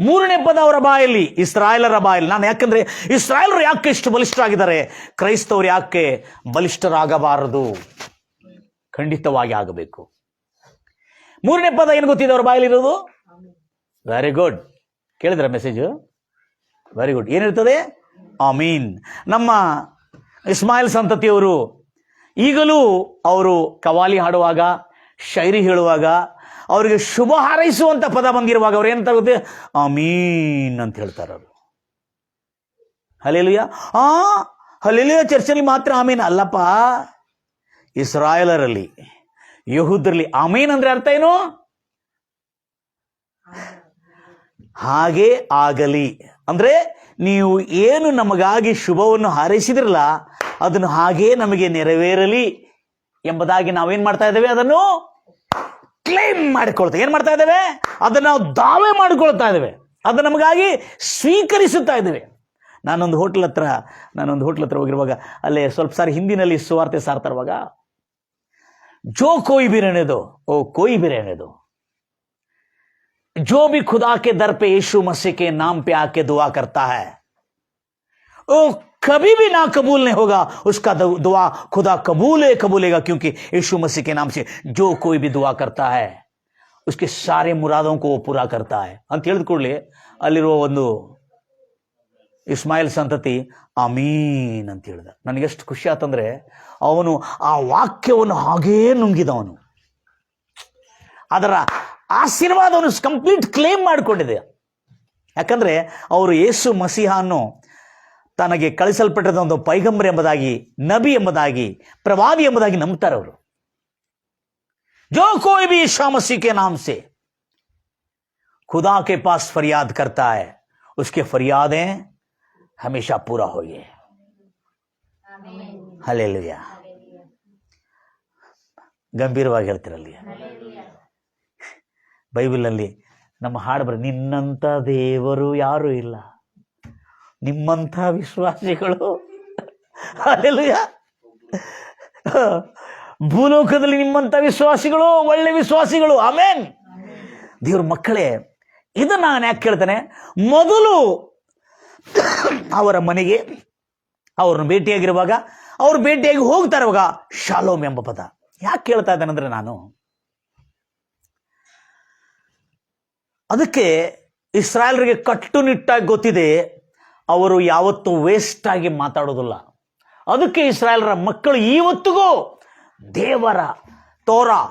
ಮೂರನೇ ಪದ ಅವರ ಬಾಯಲ್ಲಿ, ಇಸ್ರಾಯೇಲರ ಬಾಯಲ್ಲಿ. ನಾನು ಯಾಕಂದ್ರೆ ಇಸ್ರಾಯೇಲರು ಯಾಕೆ ಇಷ್ಟು ಬಲಿಷ್ಠರಾಗಿದ್ದಾರೆ, ಕ್ರೈಸ್ತವರು ಯಾಕೆ ಬಲಿಷ್ಠರಾಗಬಾರದು? ಖಂಡಿತವಾಗಿ ಆಗಬೇಕು. ಮೂರನೇ ಪದ ಏನು ಗೊತ್ತಿದೆ ಅವರ ಬಾಯಲ್ಲಿ ಇರೋದು? Very good. ಕೇಳಿದ್ರ ಮೆಸೇಜ್? Very good. ಏನಿರ್ತದೆ? ಆಮೀನ್. ನಮ್ಮ ಇಸ್ಮಾಯಿಲ್ ಸಂತತಿಯವರು ಈಗಲೂ ಅವರು ಕವಾಲಿ ಹಾಡುವಾಗ, ಶೈರಿ ಹೇಳುವಾಗ, ಅವರಿಗೆ ಶುಭ ಹಾರೈಸುವಂತ ಪದ ಬಂದಿರುವಾಗ ಅವ್ರು ಏನಂತ ಗೊತ್ತೇ? ಆಮೀನ್ ಅಂತ ಹೇಳ್ತಾರೆ ಅವರು. ಹಲ್ಲೆಲೂಯಾ. ಹಲ್ಲೆಲೂಯಾ ಚರ್ಚಲ್ಲಿ ಮಾತ್ರ ಆಮೀನ್ ಅಲ್ಲಪ್ಪ. ಇಸ್ರಾಯೇಲರಲ್ಲಿ, ಯಹೂದ್ರಲ್ಲಿ ಆಮೀನ್ ಅಂದ್ರೆ ಅರ್ಥ ಏನು? ಹಾಗೆ ಆಗಲಿ ಅಂದ್ರೆ ನೀವು ಏನು ನಮಗಾಗಿ ಶುಭವನ್ನು ಹಾರೈಸಿದ್ರಲ್ಲ, ಅದನ್ನು ಹಾಗೇ ನಮಗೆ ನೆರವೇರಲಿ ಎಂಬುದಾಗಿ ನಾವೇನ್ ಮಾಡ್ತಾ ಇದ್ದೇವೆ? ಅದನ್ನು ಕ್ಲೇಮ್ ಮಾಡಿಕೊಳ್ತೇವೆ. ಏನ್ ಮಾಡ್ತಾ ಇದ್ದೇವೆ? ಅದನ್ನು ನಾವು ದಾವೆ ಮಾಡಿಕೊಳ್ತಾ ಇದ್ದೇವೆ. ಅದು ನಮಗಾಗಿ ಸ್ವೀಕರಿಸುತ್ತಾ ಇದ್ದೇವೆ. ನಾನೊಂದು ಹೋಟ್ಲ್ ಹತ್ರ ಹೋಗಿರುವಾಗ ಅಲ್ಲೇ ಸ್ವಲ್ಪ ಸಾರಿ ಹಿಂದಿನಲ್ಲಿ ಸುವಾರ್ತೆ ಸಾರ್ತಾ ಇರುವಾಗ, ಜೋ ಕೋಯಿ भी रहने दो, ओ कोई भी रहने दो, जो भी खुदा के दर पे यीशु मसीह के नाम पे आके दुआ करता है, वो कभी भी ना कबूल नहीं होगा, उसका दुआ खुदा कबूलेगा, क्योंकि यीशु मसीह के नाम से जो कोई भी दुआ करता है उसके सारे मुरादों को वो पूरा करता है ಅಂತ ಹೇಳಿದ ಕೂಡಲೇ ಅಲ್ಲಿರುವ ಒಂದು ಇಸ್ಮಾಯಿಲ್ ಸಂತತಿ ಆಮೀನ್ ಅಂತ ಹೇಳಿದ. ನನಗೆಷ್ಟು ಖುಷಿ ಆತಂದ್ರೆ ಅವನು ಆ ವಾಕ್ಯವನ್ನು ಹಾಗೇ ನುಂಗಿದವನು. ಅದರ ಆಶೀರ್ವಾದವನ್ನು ಕಂಪ್ಲೀಟ್ ಕ್ಲೇಮ್ ಮಾಡಿಕೊಂಡಿದೆ. ಯಾಕಂದ್ರೆ ಅವರು ಯೇಸು ಮಸೀಹನ್ನು ತನಗೆ ಕಳಿಸಲ್ಪಟ್ಟದ ಒಂದು ಪೈಗಂಬರ್ ಎಂಬುದಾಗಿ, ನಬಿ ಎಂಬುದಾಗಿ, ಪ್ರವಾದಿ ಎಂಬುದಾಗಿ ನಂಬ್ತಾರೆ ಅವರು. जो कोई भी यीशु मसीह के नाम से खुदा के पास फरियाद करता है, उसके फरियादें हमेशा पूरा होगी. हालेलुया. ಗಂಭೀರವಾಗಿ ಹೇಳ್ತಿರಲ್ಲಿ ಬೈಬಲ್ನಲ್ಲಿ ನಮ್ಮ ಹಾಡು ಬರ, ನಿನ್ನಂಥ ದೇವರು ಯಾರು ಇಲ್ಲ, ನಿಮ್ಮಂಥ ವಿಶ್ವಾಸಿಗಳು. ಹಾಲೆಲೂಯಾ. ಭೂಲೋಕದಲ್ಲಿ ನಿಮ್ಮಂಥ ವಿಶ್ವಾಸಿಗಳು, ಒಳ್ಳೆ ವಿಶ್ವಾಸಿಗಳು. ಆಮೇನ್. ದೇವ್ರ ಮಕ್ಕಳೇ, ಇದನ್ನ ನಾನು ಯಾಕೆ ಕೇಳ್ತೇನೆ? ಮೊದಲು ಅವರ ಮನೆಗೆ ಅವ್ರನ್ನ ಭೇಟಿಯಾಗಿರುವಾಗ, ಅವ್ರು ಭೇಟಿಯಾಗಿ ಹೋಗ್ತಾ ಇರುವಾಗ ಶಾಲೋಮ್ ಎಂಬ ಪದ ಯಾಕೆ ಕೇಳ್ತಾ ಇದ್ದೇನೆಂದ್ರೆ, ನಾನು ಅದಕ್ಕೆ ಇಸ್ರಾಯೇಲರಿಗೆ ಕಟ್ಟುನಿಟ್ಟಾಗಿ ಗೊತ್ತಿದೆ, ಅವರು ಯಾವತ್ತೂ ವೇಸ್ಟ್ ಆಗಿ ಮಾತಾಡೋದಿಲ್ಲ. ಅದಕ್ಕೆ ಇಸ್ರಾಯೇಲರ ಮಕ್ಕಳು ಇವತ್ತಿಗೂ ದೇವರ ತೋರಾ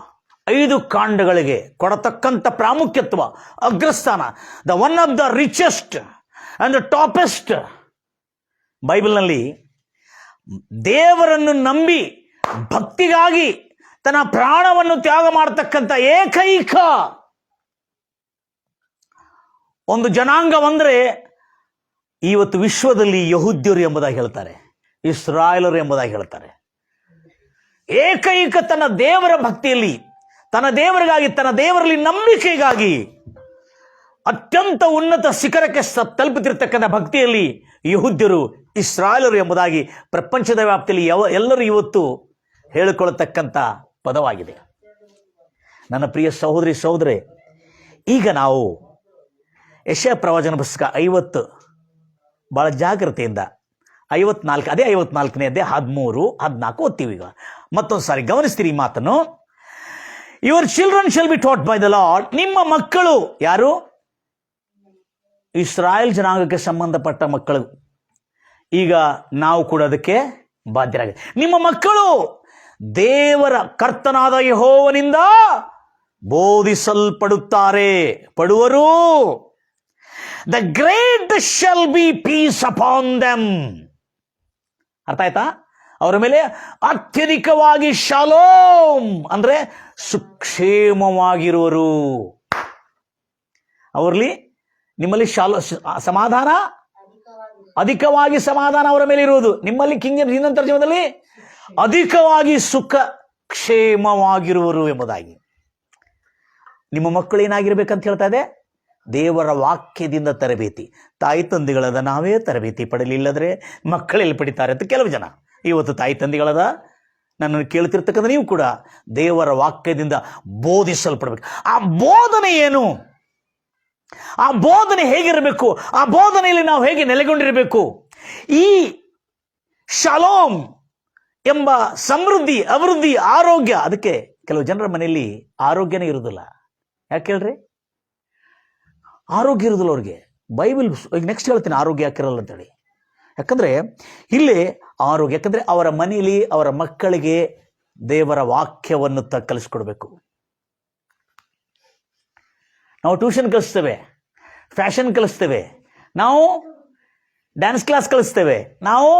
5 ಕಾಂಡಗಳಿಗೆ ಕೊಡತಕ್ಕಂಥ ಪ್ರಾಮುಖ್ಯತ್ವ, ಅಗ್ರಸ್ಥಾನ, the one of the richest and the toppest. ಬೈಬಲ್ನಲ್ಲಿ ದೇವರನ್ನು ನಂಬಿ ಭಕ್ತಿಗಾಗಿ ತನ್ನ ಪ್ರಾಣವನ್ನು ತ್ಯಾಗ ಮಾಡತಕ್ಕಂಥ ಏಕೈಕ ಒಂದು ಜನಾಂಗವಂದ್ರೆ ಇವತ್ತು ವಿಶ್ವದಲ್ಲಿ ಯಹೂದ್ಯರು ಎಂಬುದಾಗಿ ಹೇಳ್ತಾರೆ, ಇಸ್ರಾಯೇಲರು ಎಂಬುದಾಗಿ ಹೇಳ್ತಾರೆ. ಏಕೈಕ ತನ್ನ ದೇವರ ಭಕ್ತಿಯಲ್ಲಿ, ತನ್ನ ದೇವರಿಗಾಗಿ, ತನ್ನ ದೇವರಲ್ಲಿ ನಂಬಿಕೆಗಾಗಿ ಅತ್ಯಂತ ಉನ್ನತ ಶಿಖರಕ್ಕೆ ತಲುಪುತ್ತಿರ್ತಕ್ಕಂಥ ಭಕ್ತಿಯಲ್ಲಿ ಯಹೂದ್ಯರು, ಇಸ್ರಾಯೇಲರು ಎಂಬುದಾಗಿ ಪ್ರಪಂಚದ ವ್ಯಾಪ್ತಿಯಲ್ಲಿ ಎಲ್ಲರೂ ಇವತ್ತು ಹೇಳಿಕೊಳ್ಳತಕ್ಕಂಥ ಪದವಾಗಿದೆ. ನನ್ನ ಪ್ರಿಯ ಸಹೋದರಿ ಸಹೋದರೇ, ಈಗ ನಾವು ಯೆಶಾಯ ಪ್ರವಾಚನ ಪುಸ್ತಕ ಭಾಳ ಜಾಗ್ರತೆಯಿಂದ 54 ಅದೇ 54ನೇ ಅದೇ 13, 14 ಓದ್ತೀವಿ. ಈಗ ಮತ್ತೊಂದು ಸಾರಿ ಗಮನಿಸ್ತೀರಿ ಈ ಮಾತನ್ನು. Your children shall be taught by the lord. ನಿಮ್ಮ ಮಕ್ಕಳು ಯಾರು? ಇಸ್ರಾಯೇಲ್ ಜನಾಂಗಕ್ಕೆ ಸಂಬಂಧಪಟ್ಟ ಮಕ್ಕಳು. ಈಗ ನಾವು ಕೂಡ ಅದಕ್ಕೆ ಬಾಧ್ಯರಾಗಿ, ನಿಮ್ಮ ಮಕ್ಕಳು ದೇವರ ಕರ್ತನಾದ ಯೆಹೋವನಿಂದ ಬೋಧಿಸಲ್ಪಡುತ್ತಾರೆ, ಪಡುವರು. The great shall be peace upon them. ಅರ್ಥ ಆಯ್ತಾ? ಅವರ ಮೇಲೆ ಅತ್ಯಧಿಕವಾಗಿ ಶಾಲೋಮ್ ಅಂದ್ರೆ ಸುಕ್ಷೇಮವಾಗಿರುವರು. ಅವರಲ್ಲಿ ನಿಮ್ಮಲ್ಲಿ ಸಮಾಧಾನ, ಅಧಿಕವಾಗಿ ಸಮಾಧಾನ ಅವರ ಮೇಲೆ ಇರುವುದು. ನಿಮ್ಮಲ್ಲಿ ಇನ್ನೊಂದು ತರ್ಜಮದಲ್ಲಿ ಅಧಿಕವಾಗಿ ಸುಖ ಕ್ಷೇಮವಾಗಿರುವರು ಎಂಬುದಾಗಿ. ನಿಮ್ಮ ಮಕ್ಕಳು ಏನಾಗಿರ್ಬೇಕಂತ ಹೇಳ್ತಾ ಇದೆ? ದೇವರ ವಾಕ್ಯದಿಂದ ತರಬೇತಿ. ತಾಯಿ ತಂದೆಗಳದ ನಾವೇ ತರಬೇತಿ ಪಡಲಿಲ್ಲದ್ರೆ ಮಕ್ಕಳೆಲ್ಲಿ ಪಡಿತಾರೆ ಅಂತ ಕೆಲವು ಜನ. ಇವತ್ತು ತಾಯಿ ತಂದೆಗಳದ ನನ್ನನ್ನು ಕೇಳ್ತಿರ್ತಕ್ಕಂಥ ನೀವು ಕೂಡ ದೇವರ ವಾಕ್ಯದಿಂದ ಬೋಧಿಸಲ್ಪಡಬೇಕು. ಆ ಬೋಧನೆ ಏನು? ಆ ಬೋಧನೆ ಹೇಗಿರಬೇಕು? ಆ ಬೋಧನೆಯಲ್ಲಿ ನಾವು ಹೇಗೆ ನೆಲೆಗೊಂಡಿರಬೇಕು? ಈ ಶಾಲೋಮ್ ಎಂಬ ಸಮೃದ್ಧಿ, ಅಭಿವೃದ್ಧಿ, ಆರೋಗ್ಯ, ಅದಕ್ಕೆ ಕೆಲವು ಜನರ ಮನೆಯಲ್ಲಿ ಆರೋಗ್ಯನೇ ಇರುವುದಿಲ್ಲ. ಯಾಕೆ ಹೇಳ್ರಿ? ಆರೋಗ್ಯ ಇರುವುದಿಲ್ಲ ಅವ್ರಿಗೆ. ಬೈಬಲ್ ಈಗ ನೆಕ್ಸ್ಟ್ ಹೇಳ್ತೀನಿ ಆರೋಗ್ಯ ಯಾಕಿರಲ್ಲ ಅಂತೇಳಿ. ಯಾಕಂದ್ರೆ ಇಲ್ಲಿ ಆರೋಗ್ಯ, ಯಾಕಂದ್ರೆ ಅವರ ಮನೆಯಲ್ಲಿ ಅವರ ಮಕ್ಕಳಿಗೆ ದೇವರ ವಾಕ್ಯವನ್ನು ಕಲಿಸ್ಕೊಡ್ಬೇಕು. ನಾವು ಟ್ಯೂಷನ್ ಕಲಿಸ್ತೇವೆ, ಫ್ಯಾಷನ್ ಕಲಿಸ್ತೇವೆ, ನಾವು ಡ್ಯಾನ್ಸ್ ಕ್ಲಾಸ್ ಕಲಿಸ್ತೇವೆ, ನಾವು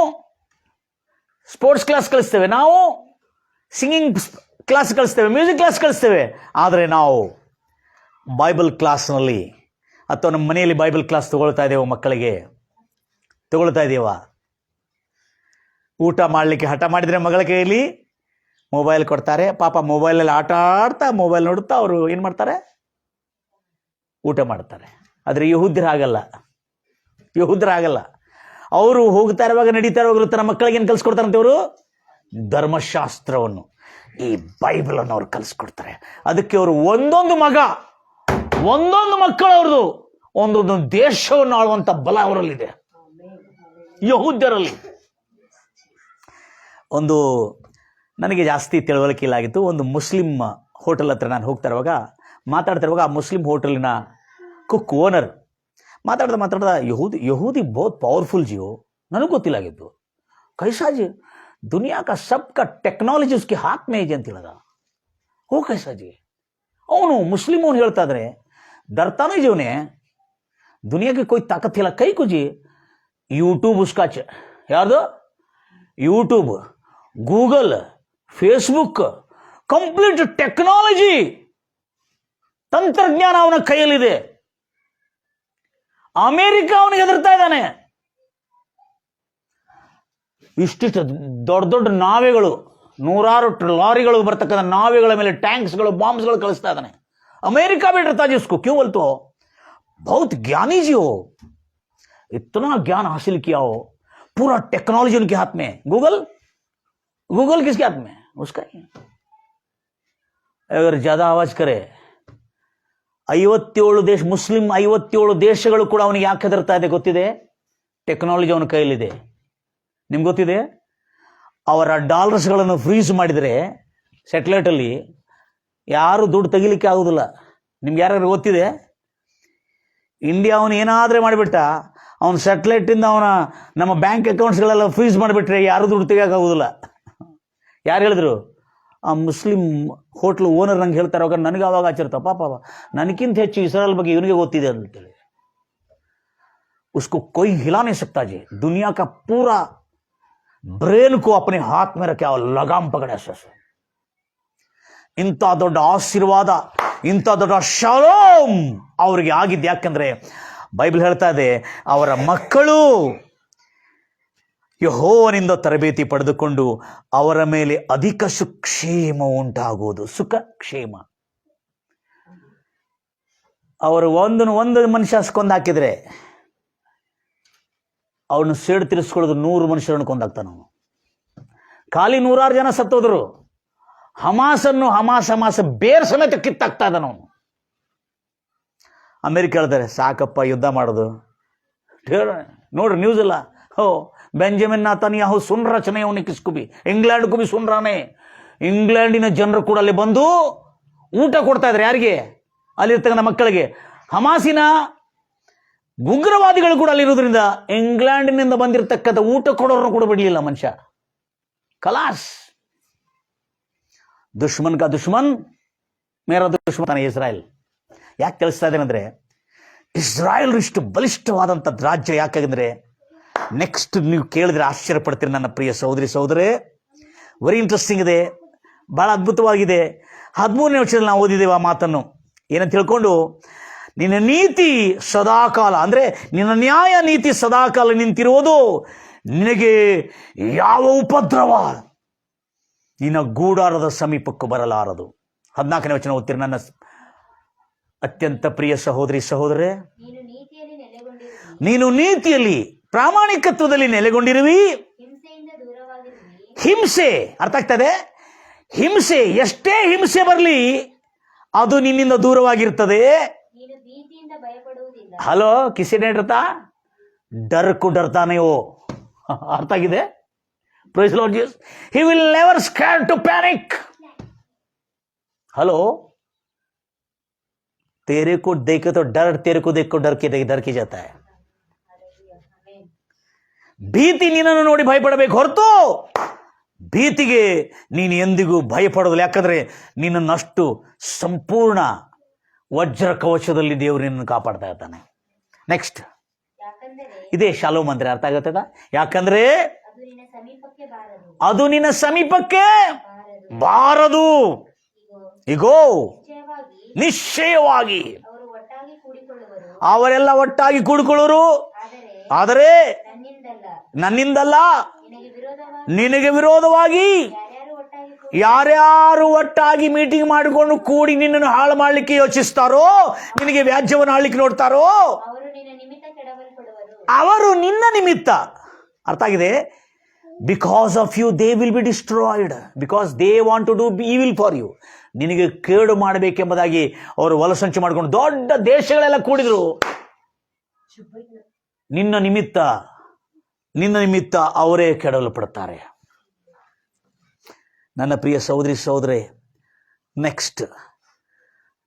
ಸ್ಪೋರ್ಟ್ಸ್ ಕ್ಲಾಸ್ ಕಲಿಸ್ತೇವೆ, ನಾವು ಸಿಂಗಿಂಗ್ ಕ್ಲಾಸ್ ಕಲಿಸ್ತೇವೆ, ಮ್ಯೂಸಿಕ್ ಕ್ಲಾಸ್ ಕಲಿಸ್ತೇವೆ. ಆದರೆ ನಾವು ಬೈಬಲ್ ಕ್ಲಾಸ್ನಲ್ಲಿ ಅಥವಾ ನಮ್ಮ ಮನೆಯಲ್ಲಿ ಬೈಬಲ್ ಕ್ಲಾಸ್ ತಗೊಳ್ತಾ ಇದ್ದೇವೆ, ಮಕ್ಕಳಿಗೆ ತಗೊಳ್ತಾ ಇದ್ದೀವ? ಊಟ ಮಾಡಲಿಕ್ಕೆ ಹಠ ಮಾಡಿದರೆ ಮಗಳ ಕೈಯಲ್ಲಿ ಮೊಬೈಲ್ ಕೊಡ್ತಾರೆ. ಪಾಪ ಮೊಬೈಲಲ್ಲಿ ಆಟ ಆಡ್ತಾ ಮೊಬೈಲ್ ನೋಡುತ್ತಾ ಅವರು ಏನು ಮಾಡ್ತಾರೆ? ಊಟ ಮಾಡ್ತಾರೆ. ಆದರೆ ಯಹೂದ್ಯರಾಗಲ್ಲ. ಅವರು ಹೋಗ್ತಾ ಇರುವಾಗ, ನಡೀತಾ ಇರುವಾಗ ತನ್ನ ಮಕ್ಕಳಿಗೆ ಏನು ಕಲಿಸ್ಕೊಡ್ತಾರಂತೆ? ಅವರು ಧರ್ಮಶಾಸ್ತ್ರವನ್ನು, ಈ ಬೈಬಲನ್ನು ಅವ್ರು ಕಲಿಸ್ಕೊಡ್ತಾರೆ. ಅದಕ್ಕೆ ಅವರು ಒಂದೊಂದು ಮಕ್ಕಳು ಅವ್ರದ್ದು ಒಂದೊಂದು ದೇಶವನ್ನು ಆಳುವಂತ ಬಲ ಅವರಲ್ಲಿದೆ, ಯಹೂದ್ಯರಲ್ಲಿ. ಒಂದು ನನಗೆ ಜಾಸ್ತಿ ತಿಳುವಳಿಕೆ ಇಲ್ಲಾಗಿತ್ತು. ಒಂದು ಮುಸ್ಲಿಂ ಹೋಟೆಲ್ ಹತ್ರ ನಾನು ಹೋಗ್ತಾ ಇರುವಾಗ, ಮಾತಾಡ್ತಿರುವಾಗ ಆ ಮುಸ್ಲಿಂ ಹೋಟೆಲಿನ ಕುಕ್ ಓನರ್ ಮಾತಾಡ್ದ ಯಹೂದಿ ಬಹುತ್ ಪವರ್ಫುಲ್ ಜಿ ಹೋ. ನನಗೆ ಗೊತ್ತಿಲ್ಲಾಗಿತ್ತು. ಕೈಸಾ ಜಿ ದುನಿಯಾ ಕಾ ಸಬ್ ಕಾ ಟೆಕ್ನಾಲಜಿ ಉಸ್ಕೆ ಹಾತ್ ಮೇ ಇದೆ ಅಂತ ಹೇಳ್ದ. ಹೋ ಕೈಸಾ ಜಿ? ಅವನು ಮುಸ್ಲಿಂ ಅವನು ಹೇಳ್ತಾ ಇದ್ರೆ डरता नहीं जो ने दुनिया की कोई ताकत हिला कई कुछ यूट्यूब उसका यार YouTube Google Facebook complete technology ತಂತ್ರಜ್ಞಾನ ಅವನ ಕೈಯಲ್ಲಿದೆ. ಅಮೆರಿಕ ಅವನಿಗೆ ಹೆದರ್ತಾ ಇದ್ದಾನೆ. ಇಷ್ಟಿಷ್ಟು ದೊಡ್ಡ ದೊಡ್ಡ ನಾವೆಗಳು, ನೂರಾರು ಲಾರಿಗಳು ಬರ್ತಕ್ಕಂಥ ನಾವೆಗಳ ಮೇಲೆ ಟ್ಯಾಂಕ್ಸ್ಗಳು, ಬಾಂಬ್ಸ್ಗಳು ಕಳಿಸ್ತಾ ಇದ್ದಾನೆ. अमेरिका भी डरता जी उसको. क्यों बोलते हो? बहुत ज्ञानी जी हो, इतना ज्ञान हासिल किया हो, पूरा टेक्नोलॉजी उनके हाथ में. गूगल किसके हाथ में? उसका ही. अगर ज्यादा आवाज करे 57 ದೇಶ ಮುಸ್ಲಿಂ 57 ದೇಶಗಳು ಕೂಡ ಅವನಿಗೆ ಯಾಕೆ ಹೆದರ್ತಾ ಇದೆ ಗೊತ್ತಿದೆ? ಟೆಕ್ನಾಲಜಿ ಅವನ ಕೈಯಲ್ಲಿದೆ. ನಿಮ್ಗೆ ಗೊತ್ತಿದೆ? ಅವರ ಡಾಲರ್ಸ್ಗಳನ್ನು ಫ್ರೀಸ್ ಮಾಡಿದರೆ ಸ್ಯಾಟಲೈಟ್ ಅಲ್ಲಿ ಯಾರು ದುಡ್ಡು ತೆಗಿಲಿಕ್ಕೆ ಆಗುದಿಲ್ಲ. ನಿಮ್ಗೆ ಯಾರು ಗೊತ್ತಿದೆ? ಇಂಡಿಯಾ ಅವನು ಏನಾದ್ರೆ ಮಾಡಿಬಿಟ್ಟ, ಅವನ ಸ್ಯಾಟಲೈಟ್ ಇಂದ ನಮ್ಮ ಬ್ಯಾಂಕ್ ಅಕೌಂಟ್ಸ್ಗಳೆಲ್ಲ ಫ್ರೀಸ್ ಮಾಡಿಬಿಟ್ರೆ ಯಾರು ದುಡ್ಡು ತೆಗಿಯೋಕ್ಕಾಗೋದಿಲ್ಲ. ಯಾರು ಹೇಳಿದ್ರು? ಆ ಮುಸ್ಲಿಂ ಹೋಟ್ಲ್ ಓನರ್ ನಂಗೆ ಹೇಳ್ತಾ ಇರುವಾಗ ನನಗೆ ಅವಾಗ ಆಚರಿತ, ಪಾಪ ನನಗಿಂತ ಹೆಚ್ಚು ಇಸ್ರಾಯೇಲ್ ಬಗ್ಗೆ ಇವನಿಗೆ ಗೊತ್ತಿದೆ ಅಂತೇಳಿ. उसको कोई हिला नहीं सकता जी. दुनिया का पूरा ब्रेन को अपने हाथ में रखे और लगाम पकड़े ऐसे. ಇಂಥ ದೊಡ್ಡ ಆಶೀರ್ವಾದ, ಇಂಥ ದೊಡ್ಡ ಶಾಲೋಮ್ ಅವರಿಗೆ ಆಗಿದ್ದು ಯಾಕಂದ್ರೆ ಬೈಬಲ್ ಹೇಳ್ತಾ ಇದೆ, ಅವರ ಮಕ್ಕಳು ಯೆಹೋವನಿಂದ ತರಬೇತಿ ಪಡೆದುಕೊಂಡು ಅವರ ಮೇಲೆ ಅಧಿಕ ಸುಕ್ಷೇಮ ಉಂಟಾಗುವುದು. ಸುಖ ಕ್ಷೇಮ. ಅವರು ಒಂದು ಮನುಷ್ಯ ಕೊಂದಾಕಿದ್ರೆ ಅವನು ಸೇಡು ತಿರ್ಸ್ಕೊಳ್ಳೋದು 100 ಮನುಷ್ಯರನ್ನು ಕೊಂದಾಗ್ತಾನ. ಅವನು ಖಾಲಿ 100 ಜನ ಸತ್ತೋದ್ರು. ಹಮಾಸ ಬೇರ್ ಸಮೇತ ಕಿತ್ತಾಗ್ತಾ ಇದ್ದಾನ ಅವನು. ಅಮೆರಿಕ ಹೇಳ್ತಾರೆ ಸಾಕಪ್ಪ ಯುದ್ಧ ಮಾಡೋದು, ನೋಡ್ರಿ ನ್ಯೂಸ್ ಎಲ್ಲ. ಬೆಂಜಮಿನ್ ನೆತನ್ಯಾಹು ಸುನ್ ರಚನೆ ಅವನಿಗೆ ಕಿಸ್ಕುಬಿ, ಇಂಗ್ಲೆಂಡ್ಗೂ ಬಿ ಸುನ್ರಾನೆ. ಇಂಗ್ಲೆಂಡಿನ ಜನರು ಕೂಡ ಅಲ್ಲಿ ಬಂದು ಊಟ ಕೊಡ್ತಾ ಇದ್ದಾರೆ. ಯಾರಿಗೆ? ಅಲ್ಲಿರ್ತಕ್ಕಂಥ ಮಕ್ಕಳಿಗೆ. ಹಮಾಸಿನ ಉಗ್ರವಾದಿಗಳು ಕೂಡ ಅಲ್ಲಿರೋದ್ರಿಂದ ಇಂಗ್ಲೆಂಡಿನಿಂದ ಬಂದಿರತಕ್ಕಂಥ ಊಟ ಕೊಡೋರನ್ನು ಕೂಡ ಬಿಡಲಿಲ್ಲ ಮನುಷ್ಯ. ಕಲಾಸ್. ದುಶ್ಮನ್ ಕಾ ದುಶ್ಮನ್ ಮೇರಾ ದುಶ್ಮನ್ ಇಸ್ರಾಯೇಲ್. ಯಾಕೆ ತಿಳಿಸ್ತಾ ಇದ್ದೇನೆ ಅಂದರೆ, ಇಸ್ರಾಯೇಲ್ ಇಷ್ಟು ಬಲಿಷ್ಠವಾದಂಥ ರಾಜ್ಯ. ಯಾಕಂದ್ರೆ ನೆಕ್ಸ್ಟ್ ನೀವು ಕೇಳಿದ್ರೆ ಆಶ್ಚರ್ಯ ಪಡ್ತೀರಿ ನನ್ನ ಪ್ರಿಯ ಸಹೋದರಿ ಸಹೋದರೇ. ವೆರಿ ಇಂಟ್ರೆಸ್ಟಿಂಗ್ ಇದೆ, ಬಹಳ ಅದ್ಭುತವಾಗಿದೆ. 13ನೇ ವರ್ಷದಲ್ಲಿ ನಾವು ಓದಿದ್ದೇವೆ ಆ ಮಾತನ್ನು. ಏನಂತ ತಿಳ್ಕೊಂಡು, ನಿನ್ನ ನೀತಿ ಸದಾಕಾಲ, ಅಂದರೆ ನಿನ್ನ ನ್ಯಾಯ ನೀತಿ ಸದಾಕಾಲ ನಿಂತಿರುವುದು, ನಿನಗೆ ಯಾವ ಉಪದ್ರವ ನಿನ್ನ ಗೂಡಾರದ ಸಮೀಪಕ್ಕೂ ಬರಲಾರದು. 14ನೇ ವಚನ ಓದ್ತೀರಿ ನನ್ನ ಅತ್ಯಂತ ಪ್ರಿಯ ಸಹೋದರಿ ಸಹೋದರೇ. ನೀನು ನೀತಿಯಲ್ಲಿ ಪ್ರಾಮಾಣಿಕತ್ವದಲ್ಲಿ ನೆಲೆಗೊಂಡಿರುವಿ. ಹಿಂಸೆ, ಅರ್ಥ ಆಗ್ತದೆ? ಹಿಂಸೆ, ಎಷ್ಟೇ ಹಿಂಸೆ ಬರಲಿ ಅದು ನಿನ್ನಿಂದ ದೂರವಾಗಿರ್ತದೆ. ಹಲೋ, ಕಿಸಿ ಡರ್ತಾ? ಡರ್ಕು ಡರ್ತಾನೆ ಓ. ಅರ್ಥ ಆಗಿದೆ? Praise lord Jesus. He will never scare to panic. Hello, तेरे को देखे तो डर, तेरे को देख को डर के जाता है. ಭೀತಿ ನಿನ್ನನ್ನು ನೋಡಿ ಭಯಪಡಬೇಕು ಹೊರತು ಭೀತಿಗೆ ನೀನು ಎಂದಿಗೂ ಭಯಪಡೋದಿಲ್ಲ. ಯಾಕಂದ್ರೆ ನಿನ್ನನ್ನಷ್ಟು ಸಂಪೂರ್ಣ ವಜ್ರ ಕವಚದಲ್ಲಿ ದೇವರು ನಿನ್ನನ್ನು ಕಾಪಾಡ್ತಾ ಇರ್ತಾನೆ. ನೆಕ್ಸ್ಟ್, ಇದೇ ಶಾಲೋಮ್ ಅಂದ್ರೆ ಅರ್ಥ ಆಗತ್ತದ? ಯಾಕಂದ್ರೆ ಅದು ನಿನ್ನ ಸಮೀಪಕ್ಕೆ ಬಾರದು. ಈಗೋ ನಿಶ್ಚಯವಾಗಿ ಅವರೆಲ್ಲ ಒಟ್ಟಾಗಿ ಕೂಡಿಕೊಳ್ಳುವರು, ಆದರೆ ನನ್ನಿಂದಲ್ಲ. ನಿನಗೆ ವಿರೋಧವಾಗಿ ಯಾರ್ಯಾರು ಒಟ್ಟಾಗಿ ಮೀಟಿಂಗ್ ಮಾಡಿಕೊಂಡು ಕೂಡಿ ನಿನ್ನನ್ನು ಹಾಳು ಮಾಡಲಿಕ್ಕೆ ಯೋಚಿಸ್ತಾರೋ, ನಿನಗೆ ವ್ಯಾಜ್ಯವನ್ನು ಆಳ್ಲಿಕ್ಕೆ ನೋಡ್ತಾರೋ, ಅವರು ನಿನ್ನ ನಿಮಿತ್ತ, ಅರ್ಥ ಆಗಿದೆ, because of you they will be destroyed, because they want to do evil for you. ನಿನಗೆ ಕೇಡು ಮಾಡಬೇಕೆಂಬುದಾಗಿ ಅವರು ಒಲಸಂಚು ಮಾಡಿಕೊಂಡು ದೊಡ್ಡ ದೇಶಗಳೆಲ್ಲ ಕೂಡಿದ್ರು. ನಿನ್ನ ನಿಮಿತ್ತ ಅವರೇ ಕೆಡವಲ್ಪಡುತ್ತಾರೆ. ನನ್ನ ಪ್ರಿಯ ಸಹೋದರಿ ಸಹೋದರೇ, ನೆಕ್ಸ್ಟ್,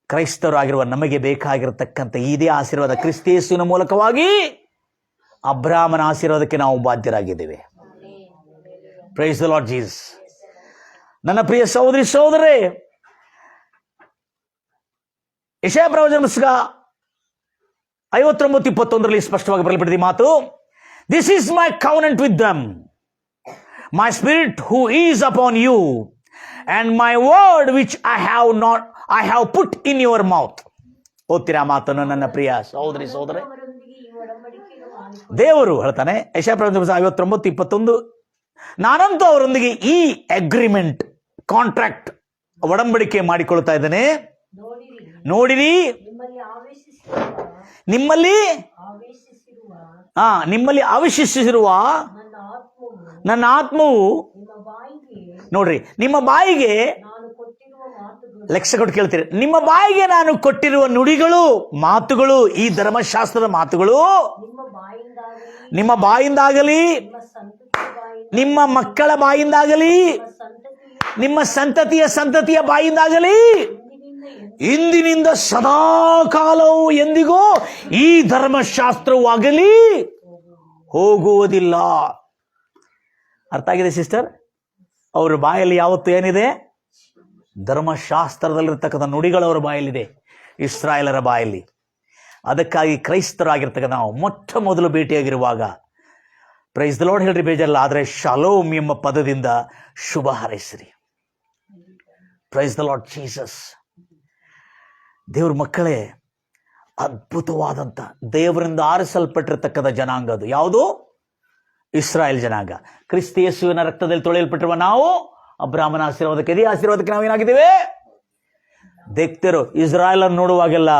ಕ್ರೈಸ್ತರಾಗಿರುವ ನಮಗೆ ಬೇಕಾಗಿರತಕ್ಕಂಥ ಇದೇ ಆಶೀರ್ವಾದ ಕ್ರಿಸ್ತೇಸುವಿನ ಮೂಲಕವಾಗಿ ಅಬ್ರಾಮನ ಆಶೀರ್ವಾದಕ್ಕೆ ನಾವು ಬಾಧ್ಯರಾಗಿದ್ದೇವೆ. Praise the Lord Jesus. ನನ್ನ ಪ್ರಿಯ ಸಹೋದರಿ ಸಹೋದರೇ, ಯೆಶಾಯ ಪ್ರವಾದನ ಪುಸ್ತಕ 59:21 ಸ್ಪಷ್ಟವಾಗಿ ಬರೆಯಲ್ಪಟ್ಟಿದೆ ಮಾತು. This is my covenant with them, my spirit who is upon you, and my word which I have put in your mouth. ಓದ್ತೀರಾ ಮಾತನ್ನು ನನ್ನ ಪ್ರಿಯ ಸಹೋದರಿ ಸಹೋದರೇ? ದೇವರು ಹೇಳ್ತಾನೆ, ಯೆಶಾಯ ಪ್ರವಾದನ ಪುಸ್ತಕ 59:21, ನಾನಂತೂ ಅವರೊಂದಿಗೆ ಈ ಅಗ್ರಿಮೆಂಟ್, ಕಾಂಟ್ರಾಕ್ಟ್, ಒಡಂಬಡಿಕೆ ಮಾಡಿಕೊಳ್ತಾ ಇದ್ದೇನೆ. ನೋಡಿರಿ, ನಿಮ್ಮಲ್ಲಿ ಆವೇಶಿಸಿರುವ ನನ್ನ ಆತ್ಮವು, ನೋಡ್ರಿ, ನಿಮ್ಮ ಬಾಯಿಗೆ ಲಕ್ಷ್ಯ ಕೊಟ್ಟು ಕೇಳ್ತೀರಿ, ನಿಮ್ಮ ಬಾಯಿಗೆ ನಾನು ಕೊಟ್ಟಿರುವ ನುಡಿಗಳು, ಮಾತುಗಳು, ಈ ಧರ್ಮಶಾಸ್ತ್ರದ ಮಾತುಗಳು ನಿಮ್ಮ ಬಾಯಿಂದಾಗಲಿ, ನಿಮ್ಮ ಮಕ್ಕಳ ಬಾಯಿಂದಾಗಲಿ, ನಿಮ್ಮ ಸಂತತಿಯ ಬಾಯಿಂದಾಗಲಿ ಇಂದಿನಿಂದ ಸದಾಕಾಲವು ಎಂದಿಗೂ ಈ ಧರ್ಮಶಾಸ್ತ್ರವೂ ಆಗಲಿ ಹೋಗುವುದಿಲ್ಲ. ಅರ್ಥ ಆಗಿದೆ ಸಿಸ್ಟರ್? ಅವರ ಬಾಯಲ್ಲಿ ಯಾವತ್ತು ಏನಿದೆ? ಧರ್ಮಶಾಸ್ತ್ರದಲ್ಲಿರ್ತಕ್ಕಂಥ ನುಡಿಗಳು ಅವರ ಬಾಯಲ್ಲಿದೆ, ಇಸ್ರಾಯೇಲರ ಬಾಯಲ್ಲಿ. ಅದಕ್ಕಾಗಿ ಕ್ರೈಸ್ತರಾಗಿರ್ತಕ್ಕಂಥ ನಾವು ಮೊಟ್ಟ ಮೊದಲು ಭೇಟಿಯಾಗಿರುವಾಗ ಪ್ರೈಸ್ ದ ಲಾರ್ಡ್ ಹೇಳ್ರಿ, ಬೇಜಾರಲ್ಲ, ಆದರೆ ಶಾಲೋಮ್ ಎಂಬ ಪದದಿಂದ ಶುಭ ಹಾರೈಸಿರಿ. Praise the Lord Jesus. ದೇವ್ರ ಮಕ್ಕಳೇ, ಅದ್ಭುತವಾದಂಥ ದೇವರಿಂದ ಆರಿಸಲ್ಪಟ್ಟಿರ್ತಕ್ಕಂಥ ಜನಾಂಗ ಅದು. ಯಾವುದು? ಇಸ್ರಾಯೇಲ್ ಜನಾಂಗ. ಕ್ರಿಸ್ತ ಯೇಸುವಿನ ರಕ್ತದಲ್ಲಿ ತೊಳೆಯಲ್ಪಟ್ಟಿರುವ ನಾವು ಅಬ್ರಾಮನ ಆಶೀರ್ವಾದಕ್ಕೆ, ಇದೇ ಆಶೀರ್ವಾದಕ್ಕೆ ನಾವೇನಾಗಿದ್ದೇವೆ? ದೇಖ್ತಿರೋ ಇಸ್ರಾಯೇಲ್ ಅನ್ನು ನೋಡುವಾಗೆಲ್ಲ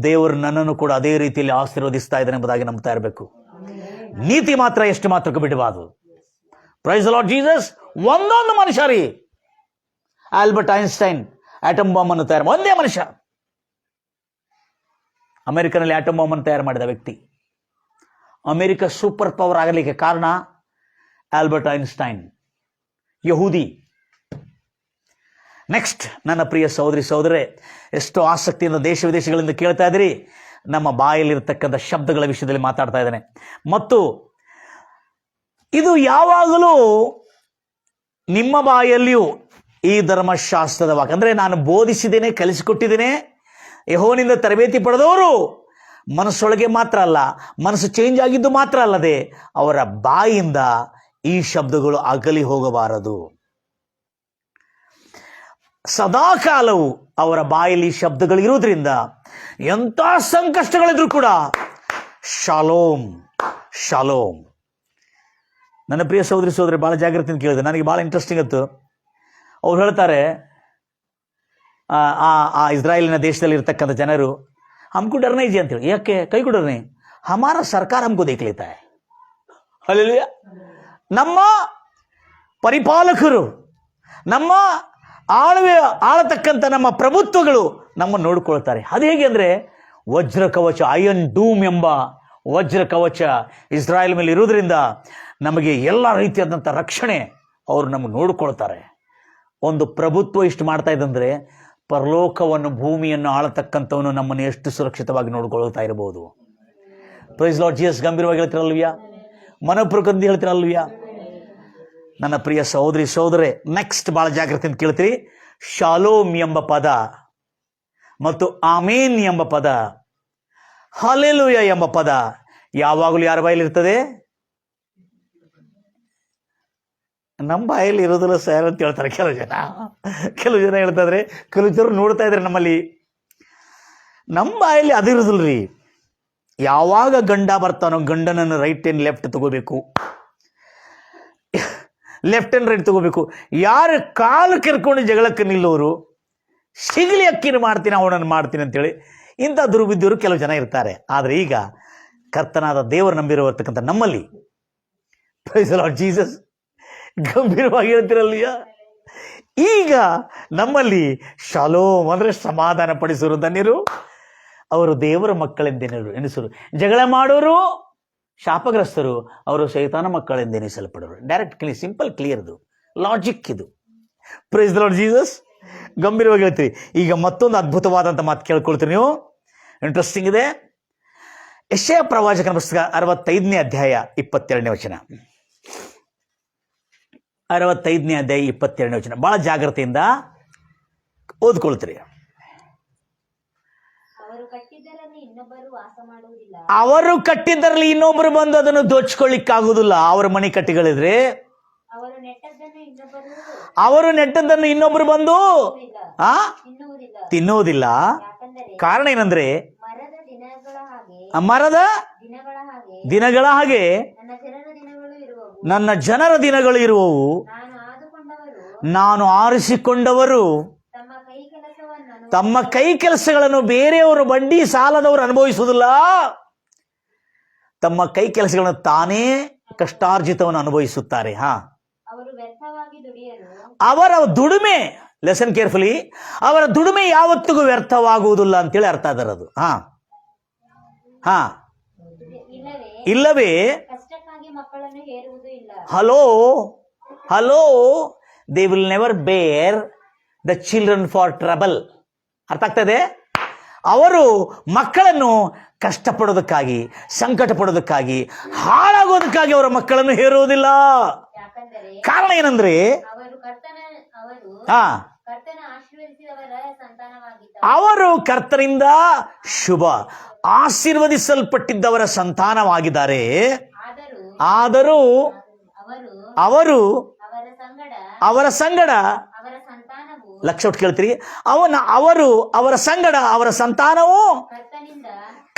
ದೇವರು ನನ್ನನ್ನು ಕೂಡ ಅದೇ ರೀತಿಯಲ್ಲಿ ಆಶೀರ್ವದಿಸ್ತಾ ಇದ್ದಾನೆ ಎಂಬುದಾಗಿ ನಂಬ್ತಾ ಇರಬೇಕು. ನೀತಿ ಮಾತ್ರ ಎಷ್ಟು ಮಾತ್ರಕ್ಕೂ ಬಿಡಬಾರದು. Price the Lord Jesus. ಒಂದೊಂದು ಮನುಷ್ಯ ರೀ, ಆಲ್ಬರ್ಟ್ ಐನ್ಸ್ಟೈನ್ ಆಟಮ್ ಬಾಂಬ್ ಅನ್ನು ತಯಾರು, ಒಂದೇ ಮನುಷ್ಯ ಅಮೆರಿಕನಲ್ಲಿ ಆಟಮ್ ಬಾಂಬ್ ಅನ್ನು ತಯಾರು ಮಾಡಿದ ವ್ಯಕ್ತಿ. ಅಮೆರಿಕ ಸೂಪರ್ ಪವರ್ ಆಗಲಿಕ್ಕೆ ಕಾರಣ ಆಲ್ಬರ್ಟ್ ಐನ್ಸ್ಟೈನ್, ಯಹೂದಿ. ನೆಕ್ಸ್ಟ್, ನನ್ನ ಪ್ರಿಯ ಸಹೋದರಿ ಸಹೋದರೇ, ಎಷ್ಟೋ ಆಸಕ್ತಿಯಿಂದ ದೇಶ ವಿದೇಶಗಳಿಂದ ಕೇಳ್ತಾ ಇದ್ದೀರಿ. ನಮ್ಮ ಬಾಯಲ್ಲಿರ್ತಕ್ಕಂಥ ಶಬ್ದಗಳ ವಿಷಯದಲ್ಲಿ ಮಾತಾಡ್ತಾ ಇದ್ದೇನೆ. ಮತ್ತು ಇದು ಯಾವಾಗಲೂ ನಿಮ್ಮ ಬಾಯಲ್ಲಿಯೂ ಈ ಧರ್ಮಶಾಸ್ತ್ರದ ವಾಕ್ಯ, ಅಂದರೆ ನಾನು ಬೋಧಿಸಿದ್ದೇನೆ, ಕಲಿಸಿಕೊಟ್ಟಿದ್ದೇನೆ, ಯೆಹೋವನಿಂದ ತರಬೇತಿ ಪಡೆದವರು ಮನಸ್ಸೊಳಗೆ ಮಾತ್ರ ಅಲ್ಲ, ಮನಸ್ಸು ಚೇಂಜ್ ಆಗಿದ್ದು ಮಾತ್ರ ಅಲ್ಲದೆ ಅವರ ಬಾಯಿಂದ ಈ ಶಬ್ದಗಳು ಅಗಲಿ ಹೋಗಬಾರದು. ಸದಾಕಾಲವು ಅವರ ಬಾಯಲ್ಲಿ ಶಬ್ದಗಳು ಇರುವುದರಿಂದ ಎಂಥ ಸಂಕಷ್ಟಗಳಿದ್ರು ಕೂಡ ಶಾಲೋಮ್ ಶಾಲೋಮ್. ನನ್ನ ಪ್ರಿಯ ಸಹೋದರಿ ಸಹೋದರಿ ಭಾಳ ಜಾಗ್ರತೆಯಿಂದ ಕೇಳಿದೆ, ನನಗೆ ಭಾಳ ಇಂಟ್ರೆಸ್ಟಿಂಗ್ ಇತ್ತು. ಅವ್ರು ಹೇಳ್ತಾರೆ, ಆ ಇಸ್ರಾಯೇಲಿನ ದೇಶದಲ್ಲಿ ಇರ್ತಕ್ಕಂಥ ಜನರು ಹಮ್ಕು ಡರ್ನೇ ಜಿ ಅಂತೇಳಿ, ಯಾಕೆ ಕೈ ಕೊಡರ್ನೇ ಹಮಾರ ಸರ್ಕಾರ ಹಮ್ಕು ದೇಖ್ ಲೇತಾ ಹೈ. ಹಲ್ಲೆಲೂಯಾ. ನಮ್ಮ ಪರಿಪಾಲಕರು, ನಮ್ಮ ಆಳತಕ್ಕಂಥ ನಮ್ಮ ಪ್ರಭುತ್ವಗಳು ನಮ್ಮನ್ನು ನೋಡ್ಕೊಳ್ತಾರೆ. ಅದು ಹೇಗೆ ಅಂದರೆ ವಜ್ರ ಕವಚ, ಅಯನ್ ಡೂಮ್ ಎಂಬ ವಜ್ರ ಕವಚ ಇಸ್ರಾಯೇಲ್ ಮೇಲೆ ಇರುವುದರಿಂದ ನಮಗೆ ಎಲ್ಲ ರೀತಿಯಾದಂಥ ರಕ್ಷಣೆ ಅವರು ನಮಗೆ ನೋಡ್ಕೊಳ್ತಾರೆ. ಒಂದು ಪ್ರಭುತ್ವ ಇಷ್ಟು ಮಾಡ್ತಾ ಇದ್ದಂದರೆ ಪರಲೋಕವನ್ನು, ಭೂಮಿಯನ್ನು ಆಳತಕ್ಕಂಥವನು ನಮ್ಮನ್ನು ಎಷ್ಟು ಸುರಕ್ಷಿತವಾಗಿ ನೋಡ್ಕೊಳ್ತಾ ಇರಬಹುದು. Praise lord Jesus. ಗಂಭೀರವಾಗಿ ಹೇಳ್ತಿರಲ್ವಿಯಾ? ಮನಪೂರ್ವಕದಿಂದ ಹೇಳ್ತಿರಲ್ವಿಯಾ? ನನ್ನ ಪ್ರಿಯ ಸಹೋದರಿ ಸಹೋದರೇ, ನೆಕ್ಸ್ಟ್ ಭಾಳ ಜಾಗ್ರತೆಯಿಂದ ಕೇಳ್ತೀರಿ. ಶಾಲೋಮ್ ಎಂಬ ಪದ ಮತ್ತು ಆಮೇನ್ ಎಂಬ ಪದ, ಹಲ್ಲೆಲೂಯ ಎಂಬ ಪದ ಯಾವಾಗಲೂ ಯಾರ ಬಾಯಲ್ಲಿ ಇರ್ತದೆ? ನಮ್ಮ ಬಾಯಲ್ಲಿ ಇರೋದಿಲ್ಲ ಸರ್ ಅಂತ ಹೇಳ್ತಾರೆ ಕೆಲವು ಜನ ಹೇಳ್ತಾ ಇದ್ರೆ, ಕೆಲವು ಜನರು ನೋಡ್ತಾ ಇದ್ದಾರೆ ನಮ್ಮಲ್ಲಿ. ನಮ್ಮ ಬಾಯಲ್ಲಿ ಅದಿರೋದಿಲ್ಲ ರೀ. ಯಾವಾಗ ಗಂಡ ಬರ್ತಾನೋ ಗಂಡನನ್ನು ರೈಟ್ ಆ್ಯಂಡ್ ಲೆಫ್ಟ್ ತಗೋಬೇಕು, ಲೆಫ್ಟ್ ಆ್ಯಂಡ್ ರೈಟ್ ತಗೋಬೇಕು. ಯಾರು ಕಾಲು ಕೆರ್ಕೊಂಡು ಜಗಳಕ್ಕೆ ನಿಲ್ಲೋರು, ಸಿಗಲಿ ಅಕ್ಕಿನ ಮಾಡ್ತೀನಿ ಅವನನ್ನು ಮಾಡ್ತೀನಿ ಅಂತೇಳಿ ಇಂಥ ದುರ್ಬುದ್ಧಿಯವರು ಕೆಲವು ಜನ ಇರ್ತಾರೆ. ಆದರೆ ಈಗ ಕರ್ತನಾದ ದೇವರು ನಂಬಿರತಕ್ಕಂಥ ನಮ್ಮಲ್ಲಿ, ಪ್ರೈಸ್ ಲಾರ್ಡ್ ಜೀಸಸ್, ಗಂಭೀರವಾಗಿ ಹೇಳ್ತಿರಲ್ಲಿಯ, ಈಗ ನಮ್ಮಲ್ಲಿ ಶಾಲೋಮ್ ಅಂದರೆ ಸಮಾಧಾನ ಪಡಿಸೋರು ಧನ್ಯರು, ಅವರು ದೇವರ ಮಕ್ಕಳೆಂದೆನಿಸರು. ಜಗಳ ಮಾಡೋರು ಶಾಪಗ್ರಸ್ತರು, ಅವರು ಸೈತಾನ ಮಕ್ಕಳೆಂದೆನಿಸಲ್ಪಡೋರು. ಡೈರೆಕ್ಟ್ ಕ್ಲಿಯರ್, ಸಿಂಪಲ್ ಕ್ಲಿಯರ್ದು ಲಾಜಿಕ್ ಇದು. Price the Lord Jesus. ಗಂಭೀರವಾಗಿ ಹೇಳ್ತೀವಿ. ಈಗ ಮತ್ತೊಂದು ಅದ್ಭುತವಾದಂಥ ಮಾತು ಕೇಳ್ಕೊಳ್ತೀರಿ ನೀವು, ಇಂಟ್ರೆಸ್ಟಿಂಗ್ ಇದೆ. ಯೆಶಾಯ ಪ್ರವಾಚಕನ ಪುಸ್ತಕ 65ನೇ ಅಧ್ಯಾಯ 22ನೇ ವಚನ. 65ನೇ ಅಧ್ಯಾಯ 22ನೇ ವಚನ ಭಾಳ ಜಾಗ್ರತೆಯಿಂದ ಓದ್ಕೊಳ್ತೀರಿ. ಅವರು ಕಟ್ಟಿದ್ದರಲ್ಲಿ ಇನ್ನೊಬ್ಬರು ಬಂದು ಅದನ್ನು ದೋಚ್ಕೊಳ್ಳಿಕ್ಕಾಗುವುದಿಲ್ಲ. ಅವರ ಮನೆ ಕಟ್ಟಿಗಳಿದ್ರೆ ಅವರು ನೆಟ್ಟದ್ದನ್ನು ಇನ್ನೊಬ್ಬರು ಬಂದು ತಿನ್ನುವುದಿಲ್ಲ. ಕಾರಣ ಏನಂದ್ರೆ, ಮರದ ದಿನಗಳ ಹಾಗೆ ನನ್ನ ಜನರ ದಿನಗಳು ಇರುವವು, ನಾನು ಆರಿಸಿಕೊಂಡವರು ತಮ್ಮ ಕೈ ಕೆಲಸಗಳನ್ನು ಬೇರೆಯವರು ಬಡ್ಡಿ ಸಾಲದವರು ಅನುಭವಿಸುವುದಿಲ್ಲ, ತಮ್ಮ ಕೈ ಕೆಲಸಗಳನ್ನು ತಾನೇ ಕಷ್ಟಾರ್ಜಿತವನ್ನು ಅನುಭವಿಸುತ್ತಾರೆ. ಅವರ ದುಡಿಮೆ, ಲೆಸನ್ ಕೇರ್ಫುಲಿ, ಅವರ ದುಡಿಮೆ ಯಾವತ್ತಿಗೂ ವ್ಯರ್ಥವಾಗುವುದಿಲ್ಲ ಅಂತೇಳಿ ಅರ್ಥ ಅದರದು. ಇಲ್ಲವೇ ಹಲೋ ದೇ ವಿಲ್ ನೆವರ್ ಬೇರ್ ದ ಚಿಲ್ಡ್ರನ್ ಫಾರ್ ಟ್ರಬಲ್. ಅರ್ಥ ಆಗ್ತದೆ? ಅವರು ಮಕ್ಕಳನ್ನು ಕಷ್ಟಪಡೋದಕ್ಕಾಗಿ, ಸಂಕಟ ಪಡೋದಕ್ಕಾಗಿ, ಹಾಳಾಗೋದಕ್ಕಾಗಿ ಅವರ ಮಕ್ಕಳನ್ನು ಹೇರುವುದಿಲ್ಲ. ಕಾರಣ ಏನಂದ್ರೆ, ಅವರು ಕರ್ತನಿಂದ ಶುಭ ಆಶೀರ್ವದಿಸಲ್ಪಟ್ಟಿದ್ದವರ ಸಂತಾನವಾಗಿದ್ದಾರೆ. ಆದರೂ ಅವರು ಅವರ ಸಂಗಡ, ಲಕ್ಷ ಒಟ್ಟು ಕೇಳ್ತೀರಿ, ಅವರು ಅವರ ಸಂಗಡ ಅವರ ಸಂತಾನವು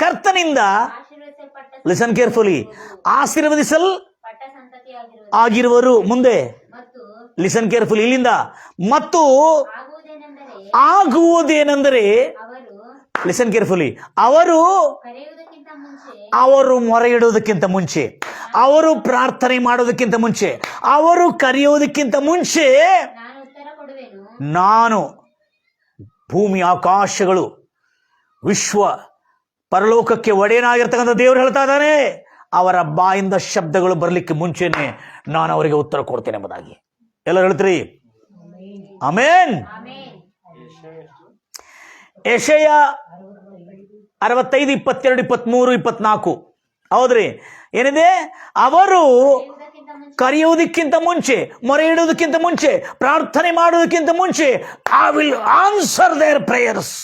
ಕರ್ತನಿಂದ, ಲಿಸನ್ ಕೇರ್ಫುಲಿ, ಆಗಿರುವರು. ಮುಂದೆ ಲಿಸನ್ ಕೇರ್ಫುಲಿ, ಇಲ್ಲಿಂದ ಮತ್ತು ಆಗುವುದೇನೆಂದರೆ, ಲಿಸನ್ ಕೇರ್ಫುಲಿ, ಅವರು ಮೊರೆ ಇಡೋದಕ್ಕಿಂತ ಮುಂಚೆ, ಅವರು ಪ್ರಾರ್ಥನೆ ಮಾಡೋದಕ್ಕಿಂತ ಮುಂಚೆ, ಅವರು ಕರೆಯೋದಕ್ಕಿಂತ ಮುಂಚೆ ನಾನು ಭೂಮಿ ಆಕಾಶಗಳು ವಿಶ್ವ ಪರಲೋಕಕ್ಕೆ ಒಡೆಯನಾಗಿರ್ತಕ್ಕಂಥ ದೇವರು ಹೇಳ್ತಾ ಇದ್ದಾನೆ, ಅವರ ಬಾಯಿಂದ ಶಬ್ದಗಳು ಬರಲಿಕ್ಕೆ ಮುಂಚೆನೆ ನಾನು ಅವರಿಗೆ ಉತ್ತರ ಕೊಡ್ತೇನೆ ಎಂಬುದಾಗಿ. ಎಲ್ಲರೂ ಹೇಳ್ತೀರಿ ಆಮೆನ್. ಯೆಶಯ 65, 22, 23, 24 ಹೌದ್ರಿ. ಏನಿದೆ? ಅವರು ಕರೆಯುವುದಕ್ಕಿಂತ ಮುಂಚೆ, ಮೊರೆ ಇಡುವುದಕ್ಕಿಂತ ಮುಂಚೆ, ಪ್ರಾರ್ಥನೆ ಮಾಡುವುದಕ್ಕಿಂತ ಮುಂಚೆ I will answer their prayers.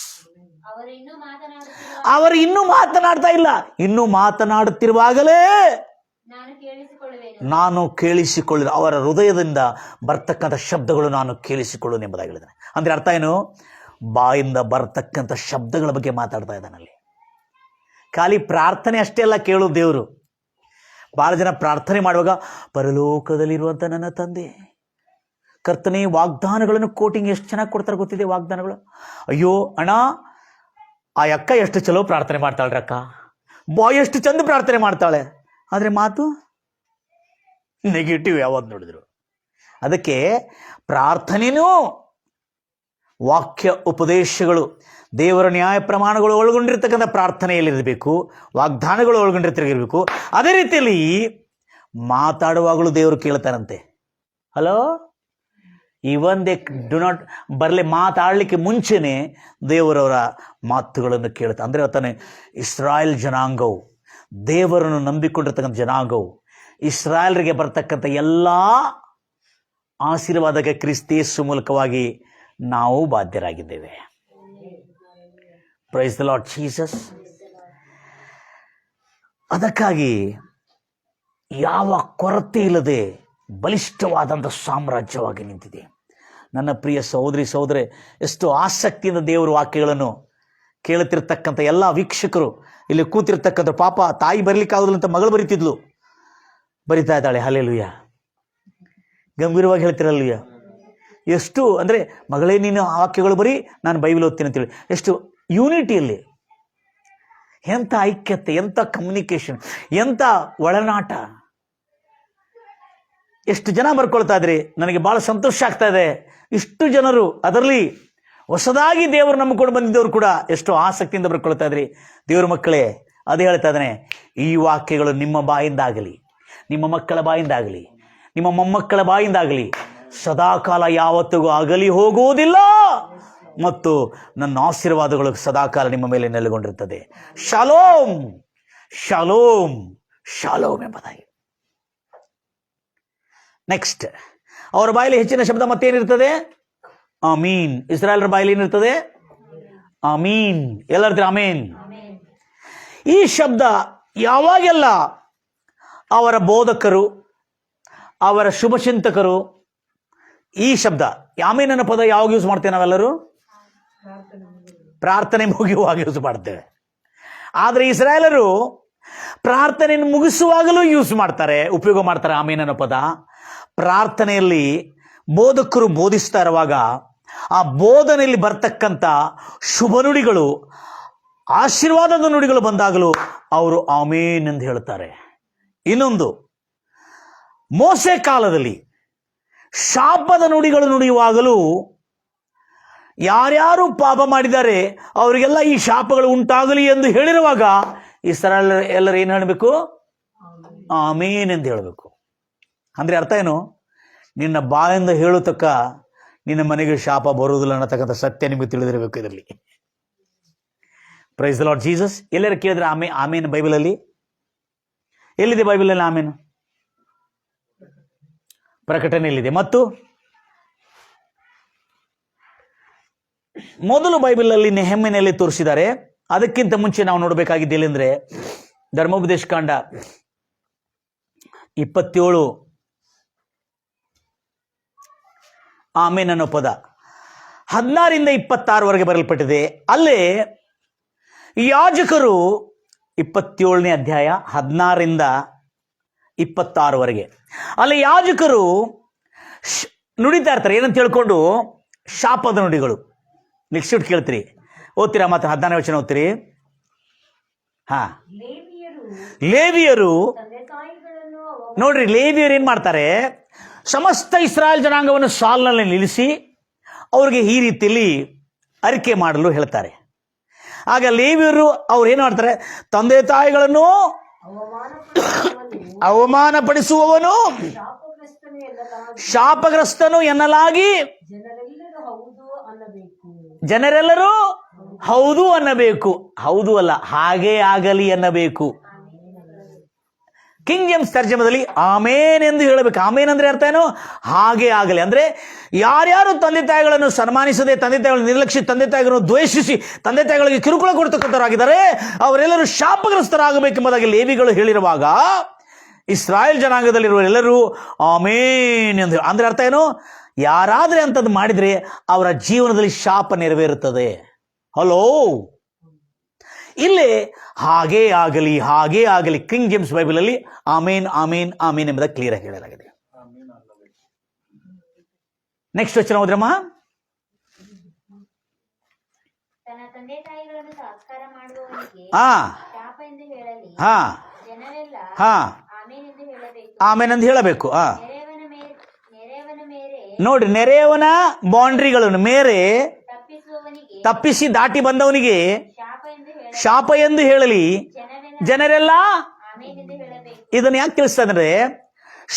ಅವರು ಇನ್ನೂ ಮಾತನಾಡ್ತಾ ಇಲ್ಲ, ಇನ್ನೂ ಮಾತನಾಡುತ್ತಿರುವಾಗಲೇ ನಾನು ಕೇಳಿಸಿಕೊಳ್ಳಿದ ಅವರ ಹೃದಯದಿಂದ ಬರ್ತಕ್ಕಂಥ ಶಬ್ದಗಳು ನಾನು ಕೇಳಿಸಿಕೊಳ್ಳುವುದು ಎಂಬುದಾಗಿ ಹೇಳಿದ್ದಾನೆ. ಅಂದ್ರೆ ಅರ್ಥ ಏನು? ಬಾಯಿಂದ ಬರ್ತಕ್ಕಂಥ ಶಬ್ದಗಳ ಬಗ್ಗೆ ಮಾತಾಡ್ತಾ ಇದ್ದಾನಲ್ಲಿ. ಖಾಲಿ ಪ್ರಾರ್ಥನೆ ಅಷ್ಟೇ ಅಲ್ಲ ಕೇಳೋದು ದೇವರು. ಬಹಳ ಜನ ಪ್ರಾರ್ಥನೆ ಮಾಡುವಾಗ ಪರಲೋಕದಲ್ಲಿರುವಂಥ ನನ್ನ ತಂದೆ ಕರ್ತನೆ, ವಾಗ್ದಾನಗಳನ್ನು ಕೋಟಿಂಗ್ ಎಷ್ಟು ಚೆನ್ನಾಗಿ ಕೊಡ್ತಾರೆ ಗೊತ್ತಿದೆ ವಾಗ್ದಾನಗಳು. ಅಯ್ಯೋ ಅಣ್ಣ, ಆ ಅಕ್ಕ ಎಷ್ಟು ಚಲೋ ಪ್ರಾರ್ಥನೆ ಮಾಡ್ತಾಳ್ರಿ, ಅಕ್ಕ ಬಾಯ್ ಎಷ್ಟು ಚಂದ ಪ್ರಾರ್ಥನೆ ಮಾಡ್ತಾಳೆ, ಆದರೆ ಮಾತು ನೆಗೆಟಿವ್ ಯಾವಾಗ ನೋಡಿದ್ರು. ಅದಕ್ಕೆ ಪ್ರಾರ್ಥನೆನೂ ವಾಕ್ಯ ಉಪದೇಶಗಳು, ದೇವರ ನ್ಯಾಯ ಪ್ರಮಾಣಗಳು ಒಳಗೊಂಡಿರ್ತಕ್ಕಂಥ ಪ್ರಾರ್ಥನೆಯಲ್ಲಿರಬೇಕು, ವಾಗ್ದಾನಗಳು ಒಳಗೊಂಡಿರ್ತಿರಬೇಕು. ಅದೇ ರೀತಿಯಲ್ಲಿ ಮಾತಾಡುವಾಗಲೂ ದೇವರು ಕೇಳ್ತಾರಂತೆ. Hello, even they do not ಬರಲಿ, ಮಾತಾಡಲಿಕ್ಕೆ ಮುಂಚೆನೆ ದೇವರವರ ಮಾತುಗಳನ್ನು ಕೇಳ್ತಾರೆ. ಅಂದರೆ ತಾನೆ ಇಸ್ರಾಯೇಲ್ ಜನಾಂಗವು, ದೇವರನ್ನು ನಂಬಿಕೊಂಡಿರ್ತಕ್ಕಂಥ ಜನಾಂಗವು, ಇಸ್ರಾಯೇಲ್ರಿಗೆ ಬರ್ತಕ್ಕಂಥ ಎಲ್ಲ ಆಶೀರ್ವಾದಕ್ಕೆ ಕ್ರಿಸ್ತೇಸು ಮೂಲಕವಾಗಿ ನಾವು ಬಾಧ್ಯರಾಗಿದ್ದೇವೆ. Praise the Lord Jesus. ಅದಕ್ಕಾಗಿ ಯಾವ ಕೊರತೆ ಇಲ್ಲದೆ ಬಲಿಷ್ಠವಾದಂಥ ಸಾಮ್ರಾಜ್ಯವಾಗಿ ನಿಂತಿದೆ. ನನ್ನ ಪ್ರಿಯ ಸಹೋದರಿ ಸಹೋದರೇ, ಎಷ್ಟು ಆಸಕ್ತಿಯಿಂದ ದೇವರ ವಾಕ್ಯಗಳನ್ನು ಕೇಳುತ್ತಿರ್ತಕ್ಕಂಥ ಎಲ್ಲ ವೀಕ್ಷಕರು, ಇಲ್ಲಿ ಕೂತಿರ್ತಕ್ಕಂಥ, ಪಾಪ ತಾಯಿ ಬರಲಿಕ್ಕಾಗೋದಿಲ್ಲ ಅಂತ ಮಗಳು ಬರಿತಾ ಇದ್ದಾಳೆ. ಹಲ್ಲೆಲೂಯಾ. ಗಂಭೀರವಾಗಿ ಹೇಳ್ತಿರಲ್ಲೂಯ್ಯ. ಎಷ್ಟು ಅಂದರೆ, ಮಗಳೇ ನೀನು ವಾಕ್ಯಗಳು ಬರೀ, ನಾನು ಬೈಬಲ್ ಓದ್ತೀನಿ ಅಂತೇಳಿ. ಎಷ್ಟು ಯೂನಿಟಿಯಲ್ಲಿ, ಎಂಥ ಐಕ್ಯತೆ, ಎಂಥ ಕಮ್ಯುನಿಕೇಶನ್, ಎಂಥ ಒಳನಾಟ. ಎಷ್ಟು ಜನ ಬರ್ಕೊಳ್ತಾ ಇದ್ರಿ, ನನಗೆ ಭಾಳ ಸಂತೋಷ ಆಗ್ತಾ ಇದೆ. ಇಷ್ಟು ಜನರು, ಅದರಲ್ಲಿ ಹೊಸದಾಗಿ ದೇವರು ನಂಬಿಕೊಂಡು ಬಂದಿದ್ದವರು ಕೂಡ ಎಷ್ಟು ಆಸಕ್ತಿಯಿಂದ ಬರ್ಕೊಳ್ತಾ ಇದ್ರಿ. ದೇವ್ರ ಮಕ್ಕಳೇ, ಅದೇ ಹೇಳ್ತಾ ಇದ್ದಾನೆ, ಈ ವಾಕ್ಯಗಳು ನಿಮ್ಮ ಬಾಯಿಂದಾಗಲಿ, ನಿಮ್ಮ ಮಕ್ಕಳ ಬಾಯಿಂದಾಗಲಿ, ನಿಮ್ಮ ಮೊಮ್ಮಕ್ಕಳ ಬಾಯಿಂದಾಗಲಿ ಸದಾಕಾಲ ಯಾವತ್ತಿಗೂ ಅಗಲಿ ಹೋಗುವುದಿಲ್ಲ, ಮತ್ತು ನನ್ನ ಆಶೀರ್ವಾದಗಳು ಸದಾಕಾಲ ನಿಮ್ಮ ಮೇಲೆ ನೆಲೆಗೊಂಡಿರ್ತದೆ. ಶಾಲೋಮ್ ಶಾಲೋಮ್ ಶಾಲೋಮ್ ಎಂಬುದಾಗಿ. ನೆಕ್ಸ್ಟ್, ಅವರ ಬಾಯಲ್ಲಿ ಹೆಚ್ಚಿನ ಶಬ್ದ ಮತ್ತೇನಿರ್ತದೆ? ಆಮೀನ್. ಇಸ್ರಾಯೇಲರ ಬಾಯಲ್ಲಿ ಏನಿರ್ತದೆ? ಆಮೀನ್. ಎಲ್ಲರ ಆಮೀನ್. ಈ ಶಬ್ದ ಯಾವಾಗೆಲ್ಲ ಅವರ ಬೋಧಕರು, ಅವರ ಶುಭಚಿಂತಕರು ಈ ಶಬ್ದ ಆಮೀನ್ ಅನ್ನೋ ಪದ ಯಾವಾಗ ಯೂಸ್ ಮಾಡ್ತೇವೆ ನಾವೆಲ್ಲರೂ? ಪ್ರಾರ್ಥನೆ ಮುಗಿಯುವಾಗ ಯೂಸ್ ಮಾಡ್ತೇವೆ. ಆದರೆ ಇಸ್ರಾಯೇಲರು ಪ್ರಾರ್ಥನೆಯನ್ನು ಮುಗಿಸುವಾಗಲೂ ಯೂಸ್ ಮಾಡ್ತಾರೆ, ಉಪಯೋಗ ಮಾಡ್ತಾರೆ ಆಮೀನ್ ಅನ್ನೋ ಪದ. ಪ್ರಾರ್ಥನೆಯಲ್ಲಿ ಬೋಧಕರು ಬೋಧಿಸ್ತಾ ಇರುವಾಗ ಆ ಬೋಧನೆಯಲ್ಲಿ ಬರ್ತಕ್ಕಂಥ ಶುಭ ನುಡಿಗಳು, ಆಶೀರ್ವಾದದ ನುಡಿಗಳು ಬಂದಾಗಲೂ ಅವರು ಆಮೀನ್ ಎಂದು ಹೇಳ್ತಾರೆ. ಇನ್ನೊಂದು, ಮೋಸೆ ಕಾಲದಲ್ಲಿ ಶಾಪದ ನುಡಿಗಳು ನುಡಿಯುವಾಗಲೂ ಯಾರ್ಯಾರು ಪಾಪ ಮಾಡಿದ್ದಾರೆ ಅವರಿಗೆಲ್ಲ ಈ ಶಾಪಗಳು ಉಂಟಾಗಲಿ ಎಂದು ಹೇಳಿರುವಾಗ ಇಸ್ರಾಯೇಲ್ ಎಲ್ಲರೂ ಏನು ಹೇಳಬೇಕು? ಆಮೀನ್ ಎಂದು ಹೇಳಬೇಕು. ಅಂದರೆ ಅರ್ಥ ಏನು? ನಿನ್ನ ಬಾಯಿಂದ ಹೇಳುತ್ತಕ್ಕ ನಿನ್ನ ಮನೆಗೆ ಶಾಪ ಬರುವುದಿಲ್ಲ ಅನ್ನತಕ್ಕಂಥ ಸತ್ಯ ನಿಮಗೆ ತಿಳಿದಿರಬೇಕು ಇದರಲ್ಲಿ. Price the Lord Jesus. ಎಲ್ಲರೂ ಕೇಳಿದ್ರೆ ಆಮೇನ್ ಬೈಬಲಲ್ಲಿ ಎಲ್ಲಿದೆ? ಬೈಬಲಲ್ಲಿ ಆಮೇನು ಪ್ರಕಟಣೆಯಲ್ಲಿದೆ. ಮತ್ತು ಮೊದಲು ಬೈಬಲಲ್ಲಿ ನೆಹೆಮ್ಯನಲ್ಲಿ ತೋರಿಸಿದ್ದಾರೆ. ಅದಕ್ಕಿಂತ ಮುಂಚೆ ನಾವು ನೋಡಬೇಕಾಗಿದ್ದು ಎಲ್ಲಿಂದ್ರೆ ಧರ್ಮೋಪದೇಶ ಕಾಂಡ 27 ಆಮೇನ್ ಅನ್ನೋ ಪದ 16ರಿಂದ 26ವರೆಗೆ ಬರೆಯಲ್ಪಟ್ಟಿದೆ. ಅಲ್ಲೇ ಯಾಜಕರು 27ನೇ ಅಧ್ಯಾಯ 16ರಿಂದ 26ವರೆಗೆ ಅಲ್ಲಿ ಯಾಜಕರು ನುಡಿತಾ ಇರ್ತಾರೆ. ಏನಂತ ಹೇಳ್ಕೊಂಡು? ಶಾಪದ ನುಡಿಗಳು. ನೆಕ್ಸ್ಟ್ ಕೇಳ್ತೀರಿ, ಓದ್ತೀರಾ? ಮತ್ತೆ 14ನೇ ವಚನ ಓದ್ತೀರಿ. ಲೇವಿಯರು ನೋಡ್ರಿ, ಲೇವಿಯರು ಏನ್ ಮಾಡ್ತಾರೆ? ಸಮಸ್ತ ಇಸ್ರಾಯೇಲ್ ಜನಾಂಗವನ್ನು ಸಾಲಿನಲ್ಲಿ ನಿಲ್ಲಿಸಿ ಅವ್ರಿಗೆ ಈ ರೀತಿಯಲ್ಲಿ ಅರಿಕೆ ಮಾಡಲು ಹೇಳ್ತಾರೆ. ಆಗ ಲೇವಿಯರು ಅವ್ರು ಏನು ಮಾಡ್ತಾರೆ? ತಂದೆ ತಾಯಿಗಳನ್ನು ಅವಮಾನಪಡಿಸುವವನು ಶಾಪಗ್ರಸ್ತನು ಎನ್ನಲಾಗಿ ಜನರೆಲ್ಲರೂ ಹೌದು ಅನ್ನಬೇಕು. ಹೌದು ಅಲ್ಲ, ಹಾಗೇ ಆಗಲಿ ಅನ್ನಬೇಕು. ಕಿಂಗ್ ಜೇಮ್ಸ್ ತರ್ಜಮದಲ್ಲಿ ಆಮೇನ್ ಎಂದು ಹೇಳಬೇಕು. ಆಮೇನ್ ಅಂದ್ರೆ ಅರ್ಥ ಏನು? ಹಾಗೆ ಆಗಲಿ. ಅಂದ್ರೆ ಯಾರ್ಯಾರು ತಂದೆ ತಾಯಿಗಳನ್ನು ಸನ್ಮಾನಿಸದೆ, ತಂದೆ ತಾಯಿಗಳನ್ನು ನಿರ್ಲಕ್ಷಿಸಿ, ತಂದೆ ತಾಯಿಗಳನ್ನು ದ್ವೇಷಿಸಿ, ತಂದೆ ತಾಯಿಗಳಿಗೆ ಕಿರುಕುಳ ಕೊಡ್ತಕ್ಕಂಥವರಾಗಿದ್ದಾರೆ, ಅವರೆಲ್ಲರೂ ಶಾಪಗ್ರಸ್ತರಾಗಬೇಕೆಂಬುದಾಗಿ ಲೇವಿಗಳು ಹೇಳಿರುವಾಗ ಇಸ್ರಾಯೇಲ್ ಜನಾಂಗದಲ್ಲಿರುವ ಎಲ್ಲರೂ ಆಮೇನ್ ಎಂದು. ಅಂದ್ರೆ ಅರ್ಥ ಏನು? ಯಾರಾದ್ರೆ ಅಂತದ್ದು ಮಾಡಿದ್ರೆ ಅವರ ಜೀವನದಲ್ಲಿ ಶಾಪ ನೆರವೇರುತ್ತದೆ. ಹಲೋ, ಇಲ್ಲಿ ಹಾಗೇ ಆಗಲಿ, ಹಾಗೇ ಆಗಲಿ. ಕಿಂಗ್ ಜೇಮ್ಸ್ ಬೈಬಲ್ ಅಲ್ಲಿ ಆಮೇನ್ ಆಮೇನ್ ಆಮೇನ್ ಎಂಬುದಾಗಿ ಕ್ಲಿಯರ್ ಆಗಿ ಹೇಳಲಾಗಿದೆ. ನೆಕ್ಸ್ಟ್ ವಚನ ಹೋದ್ರಮ್ಮ. ಆಮೇನ್ ಎಂದು ಹೇಳಬೇಕು. ನೋಡಿ, ನೆರೆಯವನ ಬೌಂಡ್ರಿಗಳನ್ನು ಮೇರೆ ತಪ್ಪಿಸಿ ದಾಟಿ ಬಂದವನಿಗೆ ಶಾಪ ಎಂದು ಹೇಳಲಿ, ಜನರೆಲ್ಲ. ಇದನ್ನು ಯಾಕೆ ತಿಳಿಸ್ತಾ ಅಂದ್ರೆ,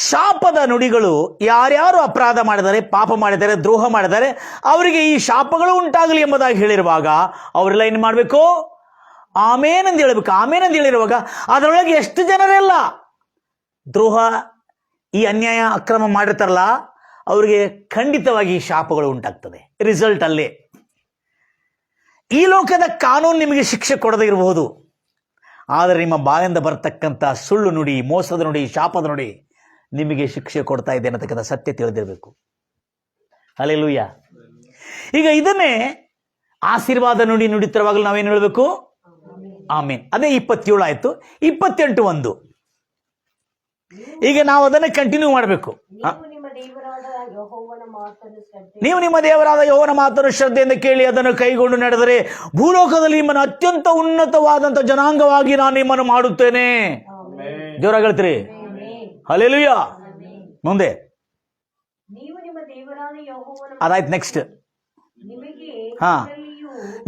ಶಾಪದ ನುಡಿಗಳು ಯಾರ್ಯಾರು ಅಪರಾಧ ಮಾಡಿದ್ದಾರೆ, ಪಾಪ ಮಾಡಿದ್ದಾರೆ, ದ್ರೋಹ ಮಾಡಿದ್ದಾರೆ, ಅವರಿಗೆ ಈ ಶಾಪಗಳು ಉಂಟಾಗಲಿ ಎಂಬುದಾಗಿ ಹೇಳಿರುವಾಗ ಅವರೆಲ್ಲ ಏನು ಮಾಡಬೇಕು? ಆಮೇನ್ ಎಂದು ಹೇಳಬೇಕು. ಆಮೇನ್ ಎಂದು ಹೇಳಿರುವಾಗ ಅದರೊಳಗೆ ಎಷ್ಟು ಜನರೆಲ್ಲ ದ್ರೋಹ, ಈ ಅನ್ಯಾಯ, ಅಕ್ರಮ ಮಾಡಿರ್ತಾರಲ್ಲ, ಅವರಿಗೆ ಖಂಡಿತವಾಗಿ ಶಾಪಗಳು ಉಂಟಾಗ್ತದೆ. ರಿಸಲ್ಟ್ ಅಲ್ಲೇ. ಈ ಲೋಕದ ಕಾನೂನು ನಿಮಗೆ ಶಿಕ್ಷೆ ಕೊಡದೇ ಇರಬಹುದು, ಆದರೆ ನಿಮ್ಮ ಬಾಯಿಂದ ಬರತಕ್ಕಂಥ ಸುಳ್ಳು ನುಡಿ, ಮೋಸದ ನುಡಿ, ಶಾಪದ ನುಡಿ ನಿಮಗೆ ಶಿಕ್ಷೆ ಕೊಡ್ತಾ ಇದೆ ಅನ್ನತಕ್ಕಂಥ ಸತ್ಯ ತಿಳಿದಿರಬೇಕು. ಹಲ್ಲೆಲೂಯ. ಈಗ ಇದನ್ನೇ ಆಶೀರ್ವಾದ ನುಡಿ ನುಡಿತಿರುವಾಗಲೂ ನಾವೇನು ಹೇಳಬೇಕು? ಆಮೇನ್. ಅದೇ 27 ಆಯ್ತು. 28:1. ಈಗ ನಾವು ಅದನ್ನು ಕಂಟಿನ್ಯೂ ಮಾಡಬೇಕು. ನೀವು ನಿಮ್ಮ ದೇವರಾದ ಯೆಹೋವನ ಮಾತನ್ನು ಶ್ರದ್ಧೆಯಿಂದ ಕೇಳಿ ಅದನ್ನು ಕೈಗೊಂಡು ನಡೆದರೆ ಭೂಲೋಕದಲ್ಲಿ ನಿಮ್ಮನ್ನು ಅತ್ಯಂತ ಉನ್ನತವಾದಂತ ಜನಾಂಗವಾಗಿ ನಾನು ನಿಮ್ಮನ್ನು ಮಾಡುತ್ತೇನೆ. ಜೋರಾಗಿ ಹೇಳ್ತೀರಿ? ಹಲ್ಲೆಲೂಯ. ಮುಂದೆ ಅದಾಯ್ತು. ನೆಕ್ಸ್ಟ್,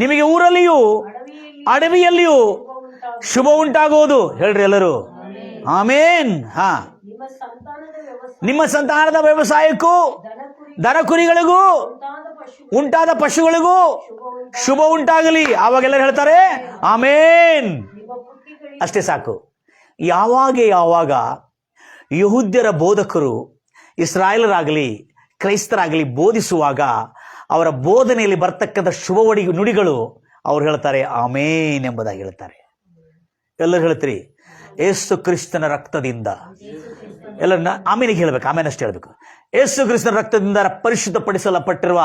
ನಿಮಗೆ ಊರಲ್ಲಿಯೂ ಅಡವಿಯಲ್ಲಿಯೂ ಶುಭ ಉಂಟಾಗುವುದು. ಹೇಳ್ರಿ ಎಲ್ಲರೂ ಆಮೇನ್. ನಿಮ್ಮ ಸಂತಾನದ ವ್ಯವಸಾಯಕ್ಕೂ ದನ ಕುರಿಗಳಿಗೂ ಉಂಟಾದ ಪಶುಗಳಿಗೂ ಶುಭ ಉಂಟಾಗಲಿ. ಆವಾಗೆಲ್ಲರೂ ಹೇಳ್ತಾರೆ ಆಮೇನ್. ಅಷ್ಟೇ ಸಾಕು. ಯಾವಾಗ ಯಹೂದ್ಯರ ಬೋಧಕರು ಇಸ್ರಾಯೇಲರಾಗಲಿ ಕ್ರೈಸ್ತರಾಗಲಿ ಬೋಧಿಸುವಾಗ ಅವರ ಬೋಧನೆಯಲ್ಲಿ ಬರ್ತಕ್ಕಂಥ ಶುಭ ನುಡಿಗಳು ಅವ್ರು ಹೇಳ್ತಾರೆ ಆಮೇನ್ ಎಂಬುದಾಗಿ ಹೇಳ್ತಾರೆ. ಎಲ್ಲರೂ ಹೇಳ್ತೀರಿ ಯೇಸು ಕ್ರಿಸ್ತನ ರಕ್ತದಿಂದ. ಎಲ್ಲ ಆಮೇನಿಗೆ ಹೇಳ್ಬೇಕು, ಆಮೇಲೆ ಅಷ್ಟೇ ಹೇಳ್ಬೇಕು. ಯೇಸು ಕ್ರಿಸ್ತನ ರಕ್ತದಿಂದ ಪರಿಶುದ್ಧಪಡಿಸಲ್ಪಟ್ಟಿರುವ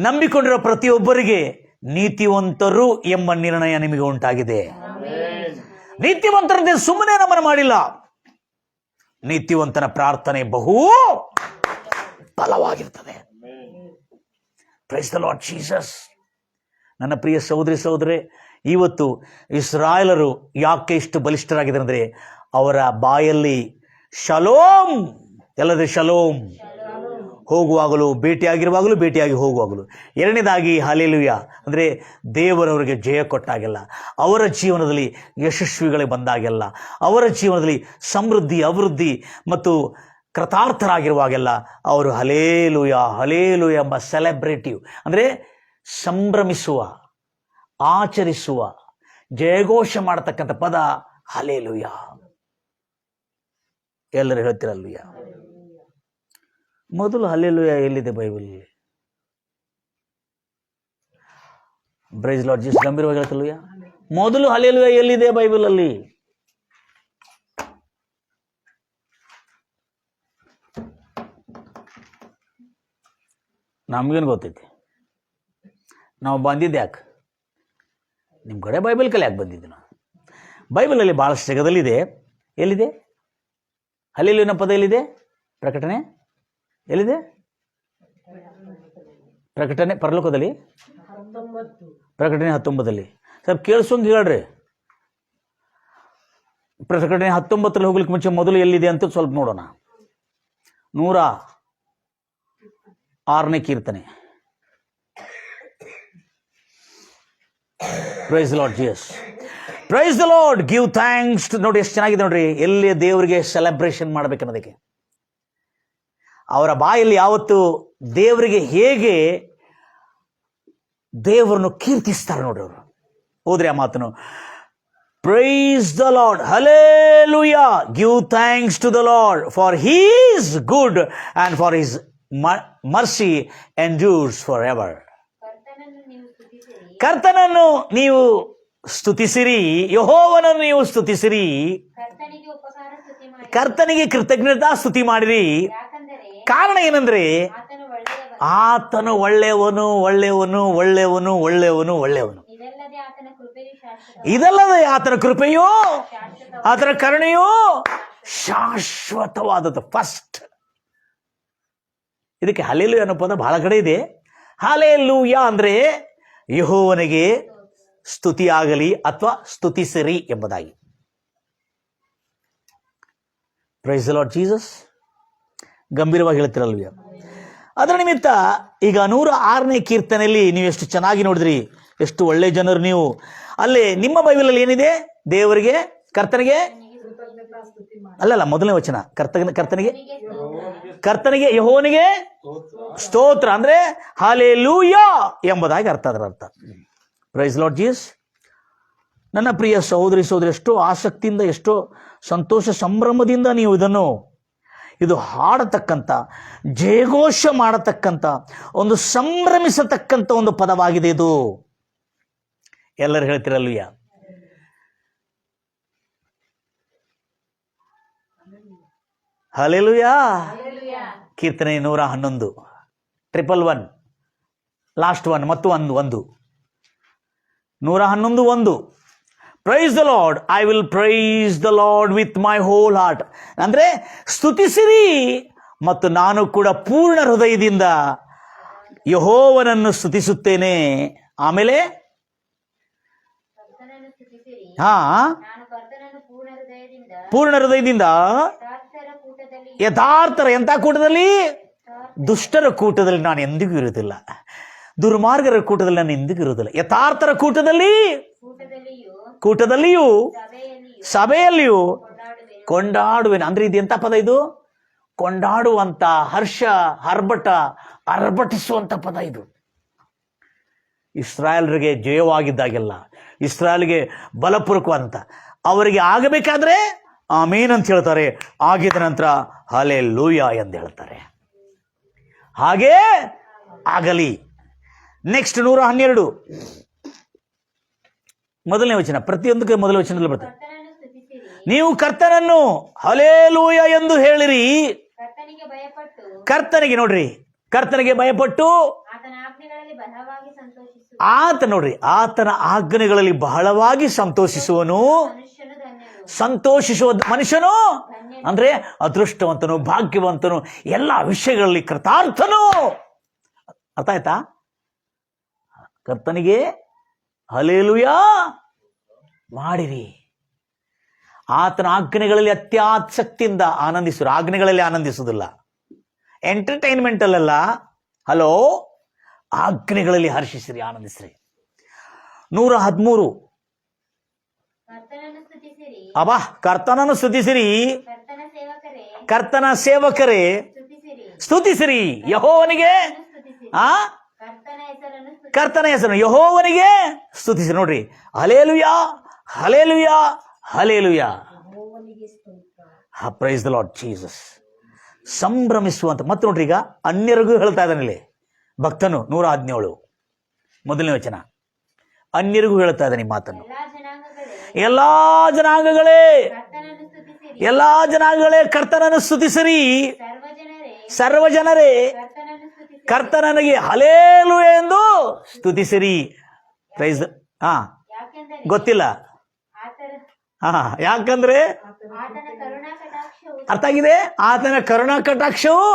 ನಂಬಿಕೊಂಡಿರುವ ಪ್ರತಿಯೊಬ್ಬರಿಗೆ ನೀತಿವಂತರು ಎಂಬ ನಿರ್ಣಯ ನಿಮಗೆ ಉಂಟಾಗಿದೆ. ನೀತಿವಂತರಂತೆ ಸುಮ್ಮನೆ ನಮ್ಮನ್ನು ಮಾಡಿಲ್ಲ. ನೀತಿವಂತನ ಪ್ರಾರ್ಥನೆ ಬಹು ಬಲವಾಗಿರ್ತದೆ. Praise the Lord Jesus. ನನ್ನ ಪ್ರಿಯ ಸಹೋದರಿ, ಇವತ್ತು ಇಸ್ರಾಯೇಲರು ಯಾಕೆ ಇಷ್ಟು ಬಲಿಷ್ಠರಾಗಿದ್ದಾರೆ ಅಂದರೆ ಅವರ ಬಾಯಲ್ಲಿ ಶಲೋಮ್, ಎಲ್ಲದೇ ಶಲೋಮ್, ಹೋಗುವಾಗಲೂ ಭೇಟಿಯಾಗಿರುವಾಗಲೂ ಭೇಟಿಯಾಗಿ ಹೋಗುವಾಗಲೂ. ಎರಡನೇದಾಗಿ ಹಲ್ಲೆಲೂಯ ಅಂದರೆ ದೇವರವರಿಗೆ ಜಯ ಕೊಟ್ಟಾಗೆಲ್ಲ, ಅವರ ಜೀವನದಲ್ಲಿ ಯಶಸ್ವಿಗಳೇ ಬಂದಾಗೆಲ್ಲ, ಅವರ ಜೀವನದಲ್ಲಿ ಸಮೃದ್ಧಿ, ಅಭಿವೃದ್ಧಿ ಮತ್ತು ಕೃತಾರ್ಥರಾಗಿರುವಾಗೆಲ್ಲ ಅವರು ಹಲ್ಲೆಲೂಯ ಹಲ್ಲೆಲೂಯ ಎಂಬ ಸೆಲೆಬ್ರೇಟಿವ್ ಅಂದರೆ ಸಂಭ್ರಮಿಸುವ, ಆಚರಿಸುವ, ಜಯಘೋಷ ಮಾಡತಕ್ಕಂಥ ಪದ ಹಲ್ಲೆಲೂಯ. ಎಲ್ಲರೂ ಹೇಳ್ತಿರಲ್ವಯ್ಯ? ಮೊದಲು ಹಲ್ಲೆಲೂಯ ಎಲ್ಲಿದೆ ಬೈಬಲಲ್ಲಿ? Price lord Jesus. ಗಂಭೀರವಾಗಿ ಹೇಳ್ತಿಲ್ವಯ್ಯ? ಮೊದಲು ಹಲ್ಲೆಲೂಯ ಎಲ್ಲಿದೆ ಬೈಬಲಲ್ಲಿ? ನಮ್ಗೇನು ಗೊತ್ತೈತಿ? ನಾವು ಬಂದಿದ್ದೆ ಯಾಕೆ? ನಿಮ್ಮ ಕಡೆ ಬೈಬಲ್ ಕಲೆ ಯಾಕೆ ಬಂದಿದ್ದೆ? ನಾವು ಬೈಬಲಲ್ಲಿ ಭಾಳಷ್ಟು ಜಗದಲ್ಲಿದೆ. ಎಲ್ಲಿದೆ ಹಲ್ಲೆಲೂಯನ ಪದ? ಎಲ್ಲಿದೆ? ಪ್ರಕಟಣೆ ಎಲ್ಲಿದೆ? ಪ್ರಕಟಣೆ ಪರಲೋಕದಲ್ಲಿ, ಪ್ರಕಟಣೆ 19. ಸ್ವಲ್ಪ ಕೇಳಿಸೋಂಗೆ ಹೇಳ್ರಿ. ಪ್ರಕಟಣೆ 19 ಹೋಗ್ಲಿಕ್ಕೆ ಮುಂಚೆ ಮೊದಲು ಎಲ್ಲಿದೆ ಅಂತ ಸ್ವಲ್ಪ ನೋಡೋಣ. 106ನೇ ಕೀರ್ತನೆ. Praise lord Jesus. Praise the lord. Give thanks. ನೋಡಿ ಎಷ್ಟು ಚೆನ್ನಾಗಿದೆ ನೋಡ್ರಿ. ಎಲ್ಲಿ ದೇವರಿಗೆ ಸೆಲೆಬ್ರೇಷನ್ ಮಾಡ್ಬೇಕನ್ನೋದಕ್ಕೆ ಅವರ ಬಾಯಲ್ಲಿ ಯಾವತ್ತು ದೇವರಿಗೆ ಹೇಗೆ ದೇವರನ್ನು ಕೀರ್ತಿಸ್ತಾರೆ ನೋಡ್ರಿ ಅವರು. ಹೋದ್ರಿ ಆ ಮಾತನ್ನು. Praise the lord, hallelujah, give thanks to the lord for he is good and for his mercy endures for ever. ಕರ್ತನನ್ನು ನೀವು ಸ್ತುತಿಸಿರಿ, ಯೆಹೋವನನ್ನು ನೀವು ಸ್ತುತಿಸಿರಿ, ಕರ್ತನಿಗೆ ಕೃತಜ್ಞತಾ ಸ್ತುತಿ ಮಾಡಿರಿ. ಕಾರಣ ಏನಂದ್ರೆ ಆತನು ಒಳ್ಳೆಯವನು, ಒಳ್ಳೆಯವನು, ಒಳ್ಳೆಯವನು, ಒಳ್ಳೆಯವನು, ಒಳ್ಳೆಯವನು. ಇದಲ್ಲದೆ ಆತನ ಕೃಪೆಯೋ ಆತನ ಕರುಣೆಯೋ ಶಾಶ್ವತವಾದದ್ದು. ಫಸ್ಟ್ ಇದಕ್ಕೆ ಹಲ್ಲೆಲೂಯಾ ಅನ್ನೋ ಪದ ಬಹಳ ಕಡೆ ಇದೆ. ಹಲ್ಲೆಲೂಯಾ ಅಂದ್ರೆ ಯೆಹೋವನಿಗೆ ಸ್ತುತಿಯಾಗಲಿ ಅಥವಾ ಸ್ತುತಿಸಿರಿ ಎಂಬುದಾಗಿ. Price the Lord Jesus. ಗಂಭೀರವಾಗಿ ಹೇಳ್ತಿರಲ್ವೇ? ಅದರ ನಿಮಿತ್ತ ಈಗ 106ನೇ ಕೀರ್ತನೆಯಲ್ಲಿ ನೀವು ಎಷ್ಟು ಚೆನ್ನಾಗಿ ನೋಡಿದ್ರಿ, ಎಷ್ಟು ಒಳ್ಳೆ ಜನರು ನೀವು. ಅಲ್ಲಿ ನಿಮ್ಮ ಬೈಬಲಲ್ಲಿ ಏನಿದೆ? ದೇವರಿಗೆ, ಕರ್ತನಿಗೆ ಅಲ್ಲಲ್ಲ, ಮೊದಲನೇ ವಚನ ಕರ್ತನಿಗೆ ಯೆಹೋವನಿಗೆ ಸ್ತೋತ್ರ ಅಂದ್ರೆ ಹಲ್ಲೆಲೂಯಾ ಎಂಬುದಾಗಿ ಅರ್ಥ. ಅದರ ಅರ್ಥ. Praise lord Jesus. ನನ್ನ ಪ್ರಿಯ ಸಹೋದರಿ ಸಹೋದರಿ, ಎಷ್ಟೋ ಆಸಕ್ತಿಯಿಂದ, ಎಷ್ಟೋ ಸಂತೋಷ ಸಂಭ್ರಮದಿಂದ ನೀವು ಇದು ಹಾಡತಕ್ಕಂಥ, ಜಯಘೋಷ ಮಾಡತಕ್ಕಂಥ, ಒಂದು ಸಂಭ್ರಮಿಸತಕ್ಕಂಥ ಒಂದು ಪದವಾಗಿದೆ ಇದು. ಎಲ್ಲರೂ ಹೇಳ್ತಿರಲ್ವಯ್ಯ? ಹಲ್ಲೆಲೂಯಾ. ಕೀರ್ತನೆ 111, 111, ಲಾಸ್ಟ್ ಒನ್ ಮತ್ತು 1 111 price the lord, I will price the lord with my whole heart. ಅಂದ್ರೆ ಸ್ತುತಿಸಿರಿ, ಮತ್ತು ನಾನು ಕೂಡ ಪೂರ್ಣ ಹೃದಯದಿಂದ ಯೆಹೋವನನ್ನು ಸ್ತುತಿಸುತ್ತೇನೆ. ಆಮೇಲೆ ಪೂರ್ಣ ಹೃದಯದಿಂದ ಯಥಾರ್ಥರ, ಎಂಥ ಕೂಟದಲ್ಲಿ? ದುಷ್ಟರ ಕೂಟದಲ್ಲಿ ನಾನು ಎಂದಿಗೂ ಇರುವುದಿಲ್ಲ, ದುರ್ಮಾರ್ಗರ ಕೂಟದಲ್ಲಿ ನಾನು ಎಂದಿಗೂ ಇರುವುದಿಲ್ಲ. ಯಥಾರ್ಥರ ಕೂಟದಲ್ಲಿಯೂ ಸಭೆಯಲ್ಲಿಯೂ ಕೊಂಡಾಡುವೆನು. ಅಂದ್ರೆ ಇದು ಎಂಥ ಪದ? ಇದು ಕೊಂಡಾಡುವಂತ, ಹರ್ಷ, ಅರ್ಭಟಿಸುವಂತ ಪದ ಇದು. ಇಸ್ರಾಯೇಲರಿಗೆ ಜಯವಾಗಿದ್ದಾಗೆಲ್ಲ, ಇಸ್ರಾಯೇಲ್ಗೆ ಬಲಪೂರ್ವಕವಂತ, ಅವರಿಗೆ ಆಗಬೇಕಾದ್ರೆ ಆಮೇನ್ ಅಂತ ಹೇಳ್ತಾರೆ, ಆಗಿದ ನಂತರ ಹಲ್ಲೆಲೂಯಾ ಎಂದು ಹೇಳ್ತಾರೆ. ಹಾಗೇ ಆಗಲಿ. ನೆಕ್ಸ್ಟ್ 112 ಮೊದಲನೇ ವಚನ. ಪ್ರತಿಯೊಂದಕ್ಕೆ ಮೊದಲ ವಚನದಲ್ಲಿ ಬರ್ತದೆ, ನೀವು ಕರ್ತನನ್ನು ಹಲ್ಲೆಲೂಯಾ ಎಂದು ಹೇಳಿರಿ. ಕರ್ತನಿಗೆ ನೋಡ್ರಿ, ಕರ್ತನಿಗೆ ಭಯಪಟ್ಟು ನೋಡ್ರಿ, ಆತನ ಆಜ್ಞೆಗಳಲ್ಲಿ ಬಹಳವಾಗಿ ಸಂತೋಷಿಸುವನು. ಸಂತೋಷಿಸುವ ಮನುಷ್ಯನು ಅಂದ್ರೆ ಅದೃಷ್ಟವಂತನು, ಭಾಗ್ಯವಂತನು, ಎಲ್ಲ ವಿಷಯಗಳಲ್ಲಿ ಕೃತಾರ್ಥನು. ಅರ್ಥ ಆಯ್ತಾ? ಕರ್ತನಿಗೆ ಹಲ್ಲೆಲೂಯಾ ಮಾಡಿರಿ. ಆತನ ಆಜ್ಞೆಗಳಲ್ಲಿ ಅತ್ಯಾಸಕ್ತಿಯಿಂದ ಆನಂದಿಸುವರು. ಆಜ್ಞೆಗಳಲ್ಲಿ ಆನಂದಿಸುವುದಿಲ್ಲ, ಎಂಟರ್ಟೈನ್ಮೆಂಟ್ ಅಲ್ಲ. ಹಲೋ, ಆಜ್ಞೆಗಳಲ್ಲಿ ಹರ್ಷಿಸಿರಿ, ಆನಂದಿಸಿರಿ. 113 ಅಬ್ಬಾ, ಕರ್ತನನ್ನು ಸ್ತುತಿಸಿರಿ, ಕರ್ತನ ಸೇವಕರೇ ಸ್ತುತಿಸಿರಿ. ಯೆಹೋವನಿಗೆ ಕರ್ತನ ಹೆಸರು ಯೆಹೋವನಿಗೆ ಸ್ತುತಿಸಿರಿ. ನೋಡ್ರಿ, hallelujah, hallelujah, hallelujah. Praise the Lord Jesus. ಸಂಭ್ರಮಿಸುವಂತ. ಮತ್ತೆ ನೋಡ್ರಿ, ಈಗ ಅನ್ಯರಿಗೂ ಹೇಳ್ತಾ ಇದ್ದಾನೆ ಭಕ್ತನು. 117 ಮೊದಲನೇ ವಚನ. ಅನ್ಯರಿಗೂ ಹೇಳ್ತಾ ಇದ್ದಾನೆ ಈ ಮಾತನ್ನು. ಎಲ್ಲಾ ಜನಾಂಗಗಳೇ, ಎಲ್ಲಾ ಜನಾಂಗಗಳೇ ಕರ್ತನನ್ನು ಸ್ತುತಿಸಿರಿ. ಸರ್ವ ಜನರೇ ಕರ್ತನನಿಗೆ ಹಲ್ಲೆಲೂಯಾ ಎಂದು ಸ್ತುತಿಸಿರಿ. ಪ್ರೈಸ್. ಗೊತ್ತಿಲ್ಲ. ಯಾಕಂದ್ರೆ ಅರ್ಥ ಆಗಿದೆ. ಆತನ ಕರುಣಾ ಕಟಾಕ್ಷವು,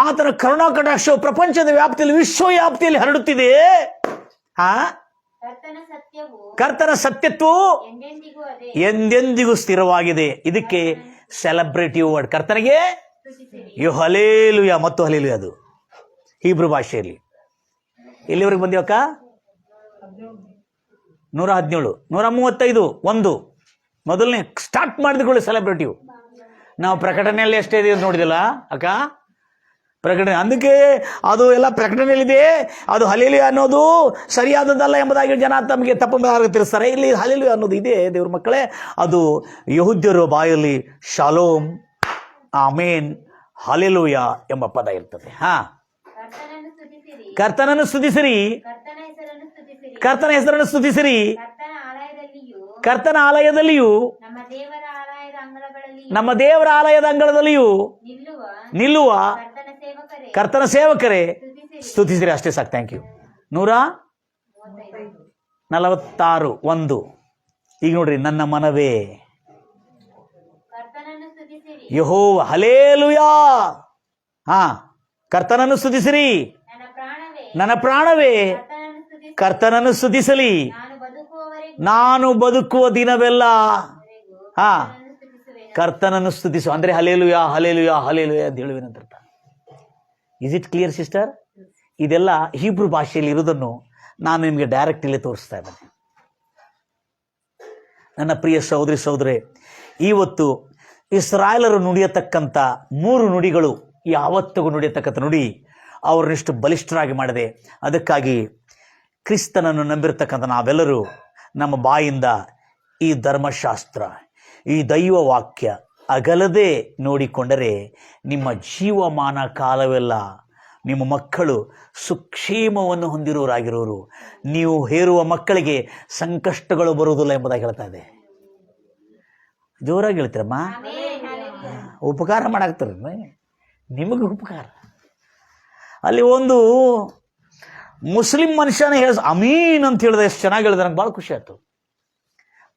ಆತನ ಕರುಣಾ ಕಟಾಕ್ಷವು ಪ್ರಪಂಚದ ವ್ಯಾಪ್ತಿಯಲ್ಲಿ, ವಿಶ್ವ ವ್ಯಾಪ್ತಿಯಲ್ಲಿ ಹರಡುತ್ತಿದೆ. ಕರ್ತನ ಸತ್ಯತ್ವವು ಎಂದೆಂದಿಗೂ ಸ್ಥಿರವಾಗಿದೆ. ಇದಕ್ಕೆ ಸೆಲೆಬ್ರೇಟಿವ್ ವರ್ಡ್ ಕರ್ತನಿಗೆ ಹಲ್ಲೆಲೂಯಾ ಮತ್ತು ಹಲ್ಲೆಲೂಯಾ. ಅದು ಹೀಬ್ರೂ ಭಾಷೆಯಲ್ಲಿ. ಎಲ್ಲಿವರೆಗೆ ಬಂದಿವಕ್ಕ? 117, 135, 1 ಮೊದಲನೇ ಸ್ಟಾರ್ಟ್ ಮಾಡಿದ್ಕೊಳ್ಳಿ ಸೆಲೆಬ್ರಿಟಿವ್. ನಾವು ಪ್ರಕಟಣೆಯಲ್ಲಿ ಎಷ್ಟೇ ಇದೆಯೋ ನೋಡಿದಿಲ್ಲ ಅಕ್ಕ, ಪ್ರಕಟಣೆ ಅದಕ್ಕೆ ಅದು ಎಲ್ಲ ಪ್ರಕಟಣೆಯಲ್ಲಿದೆ, ಅದು ಹಲ್ಲೆಲೂಯಾ ಅನ್ನೋದು ಸರಿಯಾದದ್ದಲ್ಲ ಎಂಬುದಾಗಿ ಜನ ತಮಗೆ ತಪ್ಪು ತಿಳಿಸ್ತಾರೆ. ಇಲ್ಲಿ ಹಲ್ಲೆಲೂಯಾ ಅನ್ನೋದು ಇದೆ ದೇವ್ರ ಮಕ್ಕಳೇ, ಅದು ಯೆಹೂದ್ಯರ ಬಾಯಲ್ಲಿ ಶಾಲೋಮ್, ಆಮೇನ್, ಹಲ್ಲೆಲೂಯಾ ಎಂಬ ಪದ ಇರ್ತದೆ. ಕರ್ತನನ್ನು ಸ್ತುತಿಸಿರಿ, ಕರ್ತನ ಹೆಸರನ್ನು ಸ್ತುತಿಸಿರಿ, ಕರ್ತನ ಆಲಯದಲ್ಲಿಯೂ ನಮ್ಮ ದೇವರ ಆಲಯದ ಅಂಗಳದಲ್ಲಿಯೂ ನಿಲ್ಲುವ ಕರ್ತನ ಸೇವಕರೇ ಸ್ತುತಿಸಿರಿ. ಅಷ್ಟೇ ಸಾಕು. Thank you. 146, 1. ಈಗ ನೋಡ್ರಿ, ನನ್ನ ಮನವೇ ಯೆಹೋವ, ಹಲ್ಲೆಲೂಯಾ. ಕರ್ತನನ್ನು ಸ್ತುತಿಸಿರಿ, ನನ್ನ ಪ್ರಾಣವೇ ಕರ್ತನನ್ನು ಸ್ತುತಿಸಲಿ, ನಾನು ಬದುಕುವ ದಿನವೆಲ್ಲ ಕರ್ತನನ್ನು ಸ್ತುತಿಸು. ಅಂದ್ರೆ ಹಲ್ಲೆಲೂಯಾ, ಹಲ್ಲೆಲೂಯಾ, ಹಲ್ಲೆಲೂಯಾ ಅಂತ ಹೇಳುವಿನಂತ. Is it clear sister? ಇದೆಲ್ಲ ಹೀಬ್ರೂ ಭಾಷೆಯಲ್ಲಿ ಇರುವುದನ್ನು ನಾನು ನಿಮಗೆ ಡೈರೆಕ್ಟ್ ಇಲ್ಲಿ ತೋರಿಸ್ತಾ ಇದ್ದೇನೆ. ನನ್ನ ಪ್ರಿಯ ಸಹೋದರಿ ಸಹೋದರೇ, ಇವತ್ತು ಇಸ್ರಾಯೇಲರು ನುಡಿಯತಕ್ಕಂಥ 3 ನುಡಿಗಳು ಯಾವತ್ತಿಗೂ ನುಡಿಯತಕ್ಕಂಥ ನುಡಿ ಅವರನ್ನಿಷ್ಟು ಬಲಿಷ್ಠರಾಗಿ ಮಾಡಿದೆ. ಅದಕ್ಕಾಗಿ ಕ್ರಿಸ್ತನನ್ನು ನಂಬಿರತಕ್ಕಂಥ ನಾವೆಲ್ಲರೂ ನಮ್ಮ ಬಾಯಿಂದ ಈ ಧರ್ಮಶಾಸ್ತ್ರ, ಈ ದೈವ ವಾಕ್ಯ ಅಗಲದೆ ನೋಡಿಕೊಂಡರೆ ನಿಮ್ಮ ಜೀವಮಾನ ಕಾಲವೆಲ್ಲ ನಿಮ್ಮ ಮಕ್ಕಳು ಸುಕ್ಷೇಮವನ್ನು ಹೊಂದಿರೋರಾಗಿರೋರು. ನೀವು ಹೇರುವ ಮಕ್ಕಳಿಗೆ ಸಂಕಷ್ಟಗಳು ಬರುವುದಿಲ್ಲ ಎಂಬುದಾಗಿ ಹೇಳ್ತಾ ಇದೆ. ಜೋರಾಗಿ ಹೇಳ್ತೀರಮ್ಮ, ಉಪಕಾರ ಮಾಡಾಕ್ತಾರೆ ನಿಮಗೆ ಉಪಕಾರ. ಅಲ್ಲಿ ಒಂದು ಮುಸ್ಲಿಂ ಮನುಷ್ಯನೇ ಅಮೀನ್ ಅಂತ ಹೇಳಿದೆ, ಎಷ್ಟು ಚೆನ್ನಾಗಿ ಹೇಳಿದೆ, ನನಗೆ ಭಾಳ ಖುಷಿ ಆಯಿತು.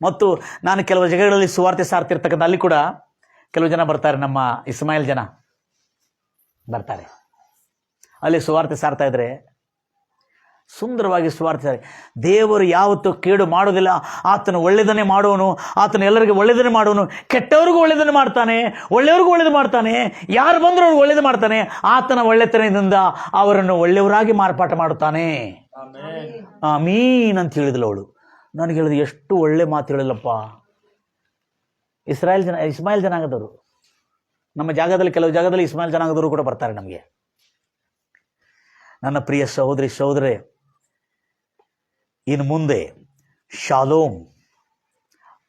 ಮತ್ತು ನಾನು ಕೆಲವು ಜಾಗಗಳಲ್ಲಿ ಸುವಾರ್ತೆ ಸಾರ್ತಿರ್ತಕ್ಕಂಥ ಅಲ್ಲಿ ಕೂಡ ಕೆಲವು ಜನ ಬರ್ತಾರೆ, ನಮ್ಮ ಇಸ್ಮಾಯಿಲ್ ಜನ ಬರ್ತಾರೆ. ಅಲ್ಲಿ ಸುವಾರ್ತೆ ಸಾರ್ತಾ ಇದ್ರೆ ಸುಂದರವಾಗಿ ಸುವಾರ್ತೆ. ದೇವರು ಯಾವತ್ತೂ ಕೇಡು ಮಾಡೋದಿಲ್ಲ, ಆತನು ಒಳ್ಳೆಯದನ್ನೇ ಮಾಡುವನು, ಆತನು ಎಲ್ಲರಿಗೂ ಒಳ್ಳೆಯದನ್ನೇ ಮಾಡುವನು, ಕೆಟ್ಟವ್ರಿಗೂ ಒಳ್ಳೆಯದನ್ನು ಮಾಡ್ತಾನೆ, ಒಳ್ಳೆಯವ್ರಿಗೂ ಒಳ್ಳೇದು ಮಾಡ್ತಾನೆ, ಯಾರು ಬಂದರೂ ಅವ್ರಿಗೆ ಒಳ್ಳೇದು ಮಾಡ್ತಾನೆ. ಆತನ ಒಳ್ಳೆತನದಿಂದ ಅವರನ್ನು ಒಳ್ಳೆಯವರಾಗಿ ಮಾರ್ಪಾಟ ಮಾಡುತ್ತಾನೆ. ಆಮೀನ್ ಅಂತ ಹೇಳಿದ್ಲು ಅವಳು. ನನಗೆ ಹೇಳಿದ ಎಷ್ಟು ಒಳ್ಳೆ ಮಾತು ಹೇಳಿಲ್ಲಪ್ಪ. ಇಸ್ಮಾಯಿಲ್ ಜನಾಂಗದವರು ನಮ್ಮ ಜಾಗದಲ್ಲಿ, ಕೆಲವು ಜಾಗದಲ್ಲಿ ಇಸ್ಮಾಯಿಲ್ ಜನಾಂಗದವರು ಕೂಡ ಬರ್ತಾರೆ ನಮಗೆ. ನನ್ನ ಪ್ರಿಯ ಸಹೋದರಿ ಸಹೋದರೇ, ಇನ್ನು ಮುಂದೆ ಶಾಲೋಮ್,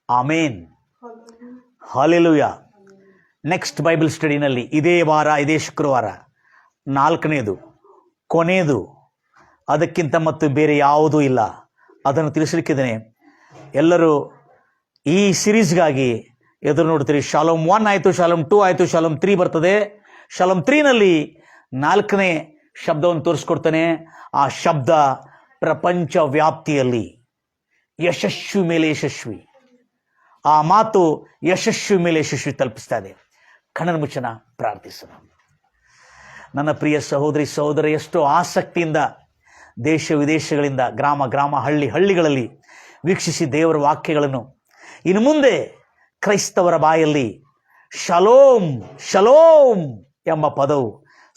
ಆಮೇನ್, ಹಲ್ಲೆಲೂಯಾ. ನೆಕ್ಸ್ಟ್ ಬೈಬಲ್ ಸ್ಟಡಿನಲ್ಲಿ ಇದೇ ವಾರ, ಇದೇ ಶುಕ್ರವಾರ 4ನೇದು ಕೊನೆಯದು, ಅದಕ್ಕಿಂತ ಮತ್ತು ಬೇರೆ ಯಾವುದೂ ಇಲ್ಲ, ಅದನ್ನು ತಿಳಿಸಲಿಕ್ಕಿದ್ದೇನೆ. ಎಲ್ಲರೂ ಈ ಸಿರೀಸ್ಗಾಗಿ ಎದುರು ನೋಡ್ತೀರಿ. ಶಾಲೋಮ್ 1 ಆಯಿತು, ಶಾಲೋಮ್ 2 ಆಯಿತು, ಶಾಲೋಮ್ 3 ಬರ್ತದೆ. ಶಾಲೋಮ್ 3ನಲ್ಲಿ 4ನೇ ಶಬ್ದವನ್ನು ತೋರಿಸ್ಕೊಡ್ತಾನೆ. ಆ ಶಬ್ದ ಪ್ರಪಂಚ ವ್ಯಾಪ್ತಿಯಲ್ಲಿ ಯಶಸ್ವಿ ಮೇಲೆ ಯಶಸ್ವಿ, ಆ ಮಾತು ಯಶಸ್ವಿ ಮೇಲೆ ಯಶಸ್ವಿ ತಲುಪಿಸ್ತಾ ಇದೆ. ಕಣ್ಣನ್ನು ಮುಚ್ಚನ ಪ್ರಾರ್ಥಿಸೋಣ. ನನ್ನ ಪ್ರಿಯ ಸಹೋದರಿ ಸಹೋದರ, ಎಷ್ಟೋ ಆಸಕ್ತಿಯಿಂದ ದೇಶ ವಿದೇಶಗಳಿಂದ, ಗ್ರಾಮ ಗ್ರಾಮ, ಹಳ್ಳಿಗಳಲ್ಲಿ ವೀಕ್ಷಿಸಿ ದೇವರ ವಾಕ್ಯಗಳನ್ನು ಇನ್ನು ಮುಂದೆ ಕ್ರೈಸ್ತವರ ಬಾಯಲ್ಲಿ ಶಲೋಮ್ ಶಲೋಮ್ ಎಂಬ ಪದವು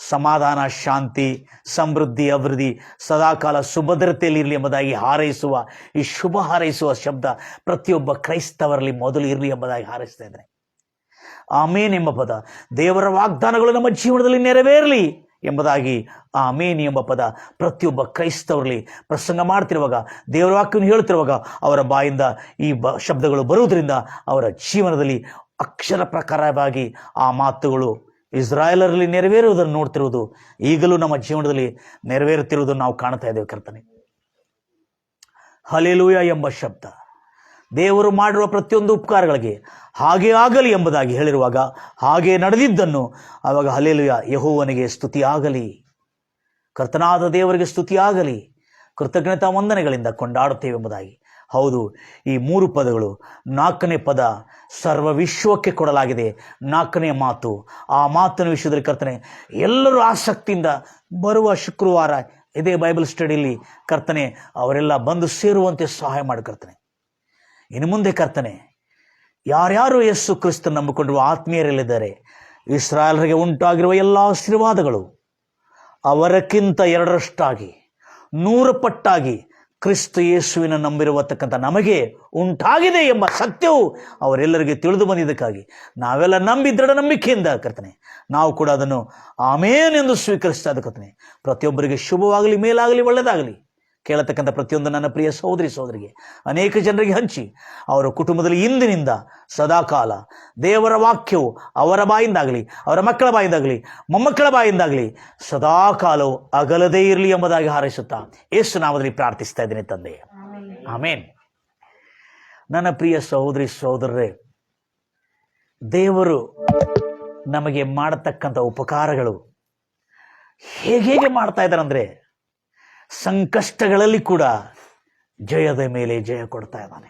ಸಮಾಧಾನ, ಶಾಂತಿ, ಸಮೃದ್ಧಿ, ಅಭಿವೃದ್ಧಿ, ಸದಾಕಾಲ ಸುಭದ್ರತೆಯಲ್ಲಿ ಇರಲಿ ಎಂಬುದಾಗಿ ಹಾರೈಸುವ, ಈ ಶುಭ ಹಾರೈಸುವ ಶಬ್ದ ಪ್ರತಿಯೊಬ್ಬ ಕ್ರೈಸ್ತವರಲ್ಲಿ ಮೊದಲು ಇರಲಿ ಎಂಬುದಾಗಿ ಹಾರೈಸ್ತಾ ಇದ್ದೇನೆ. ಆಮೇನ್ ಎಂಬ ಪದ, ದೇವರ ವಾಗ್ದಾನಗಳು ನಮ್ಮ ಜೀವನದಲ್ಲಿ ನೆರವೇರಲಿ ಎಂಬುದಾಗಿ ಆಮೇನ್ ಎಂಬ ಪದ ಪ್ರತಿಯೊಬ್ಬ ಕ್ರೈಸ್ತವರಲ್ಲಿ ಪ್ರಸಂಗ ಮಾಡ್ತಿರುವಾಗ, ದೇವರ ವಾಕ್ಯವನ್ನು ಹೇಳ್ತಿರುವಾಗ ಅವರ ಬಾಯಿಂದ ಈ ಶಬ್ದಗಳು ಬರುವುದರಿಂದ ಅವರ ಜೀವನದಲ್ಲಿ ಅಕ್ಷರ ಪ್ರಕಾರವಾಗಿ ಆ ಮಾತುಗಳು ಇಸ್ರಾಯೇಲರಲ್ಲಿ ನೆರವೇರುವುದನ್ನು ನೋಡ್ತಿರುವುದು, ಈಗಲೂ ನಮ್ಮ ಜೀವನದಲ್ಲಿ ನೆರವೇರುತ್ತಿರುವುದನ್ನು ನಾವು ಕಾಣ್ತಾ ಇದ್ದೇವೆ. ಕರ್ತನೆ, ಹಲ್ಲೆಲೂಯಾ ಎಂಬ ಶಬ್ದ ದೇವರು ಮಾಡಿರುವ ಪ್ರತಿಯೊಂದು ಉಪಕಾರಗಳಿಗೆ ಹಾಗೆ ಆಗಲಿ ಎಂಬುದಾಗಿ ಹೇಳಿರುವಾಗ, ಹಾಗೆ ನಡೆದಿದ್ದನ್ನು ಆವಾಗ ಹಲ್ಲೆಲೂಯಾ, ಯೆಹೋವನಿಗೆ ಸ್ತುತಿಯಾಗಲಿ, ಕರ್ತನಾದ ದೇವರಿಗೆ ಸ್ತುತಿಯಾಗಲಿ, ಕೃತಜ್ಞತಾ ವಂದನೆಗಳಿಂದ ಕೊಂಡಾಡುತ್ತೇವೆ ಎಂಬುದಾಗಿ. ಹೌದು, ಈ 3 ಪದಗಳು, 4ನೇ ಪದ ಸರ್ವ ವಿಶ್ವಕ್ಕೆ ಕೊಡಲಾಗಿದೆ. 4ನೇ ಮಾತು, ಆ ಮಾತಿನ ವಿಷಯದಲ್ಲಿ ಕರ್ತನೆ ಎಲ್ಲರೂ ಆಸಕ್ತಿಯಿಂದ ಬರುವ ಶುಕ್ರವಾರ ಇದೇ ಬೈಬಲ್ ಸ್ಟಡಿಯಲ್ಲಿ ಕರ್ತನೆ ಅವರೆಲ್ಲ ಬಂದು ಸೇರುವಂತೆ ಸಹಾಯ ಮಾಡಿ ಕರ್ತನೆ. ಇನ್ನು ಮುಂದೆ ಕರ್ತನೆ, ಯಾರ್ಯಾರು ಯೇಸು ಕ್ರಿಸ್ತನ ನಂಬಿಕೊಂಡಿರುವ ಆತ್ಮೀಯರಲ್ಲಿದ್ದಾರೆ, ಇಸ್ರಾಯೇಲರಿಗೆ ಉಂಟಾಗಿರುವ ಎಲ್ಲ ಆಶೀರ್ವಾದಗಳು ಅವರಕ್ಕಿಂತ 2ರಷ್ಟಾಗಿ 100 ಪಟ್ಟಾಗಿ ಕ್ರಿಸ್ತ ಯೇಸುವಿನ ನಂಬಿರುವತಕ್ಕಂಥ ನಮಗೆ ಉಂಟಾಗಿದೆ ಎಂಬ ಸತ್ಯವು ಅವರೆಲ್ಲರಿಗೆ ತಿಳಿದು ಬಂದಿದ್ದಕ್ಕಾಗಿ ನಾವೆಲ್ಲ ನಂಬಿ ದೃಢ ನಂಬಿಕೆಯಿಂದ ಕರ್ತನೆ ನಾವು ಕೂಡ ಅದನ್ನು ಆಮೇನ್ ಎಂದು ಸ್ವೀಕರಿಸ್ತಾ ಇದ್ದ ಕರ್ತನೆ. ಪ್ರತಿಯೊಬ್ಬರಿಗೆ ಶುಭವಾಗಲಿ, ಮೇಲಾಗಲಿ, ಒಳ್ಳೆಯದಾಗಲಿ. ಕೇಳತಕ್ಕಂಥ ಪ್ರತಿಯೊಂದು ನನ್ನ ಪ್ರಿಯ ಸಹೋದರಿಗೆ ಅನೇಕ ಜನರಿಗೆ ಹಂಚಿ ಅವರ ಕುಟುಂಬದಲ್ಲಿ ಇಂದಿನಿಂದ ಸದಾಕಾಲ ದೇವರ ವಾಕ್ಯವು ಅವರ ಬಾಯಿಂದಾಗಲಿ, ಅವರ ಮಕ್ಕಳ ಬಾಯಿಂದಾಗಲಿ, ಮೊಮ್ಮಕ್ಕಳ ಬಾಯಿಂದಾಗಲಿ ಸದಾಕಾಲವು ಅಗಲದೇ ಇರಲಿ ಎಂಬುದಾಗಿ ಹಾರೈಸುತ್ತಾ ಯೇಸು ನಾಮದಲ್ಲಿ ಪ್ರಾರ್ಥಿಸ್ತಾ ಇದ್ದೇನೆ ತಂದೆ, ಆಮೇನ್. ನನ್ನ ಪ್ರಿಯ ಸಹೋದರರೇ, ದೇವರು ನಮಗೆ ಮಾಡತಕ್ಕಂಥ ಉಪಕಾರಗಳು ಹೇಗೆ ಮಾಡ್ತಾ ಇದ್ದಾರೆ ಅಂದರೆ, ಸಂಕಷ್ಟಗಳಲ್ಲಿ ಕೂಡ ಜಯದ ಮೇಲೆ ಜಯ ಕೊಡ್ತಾ ಇದ್ದಾನೆ.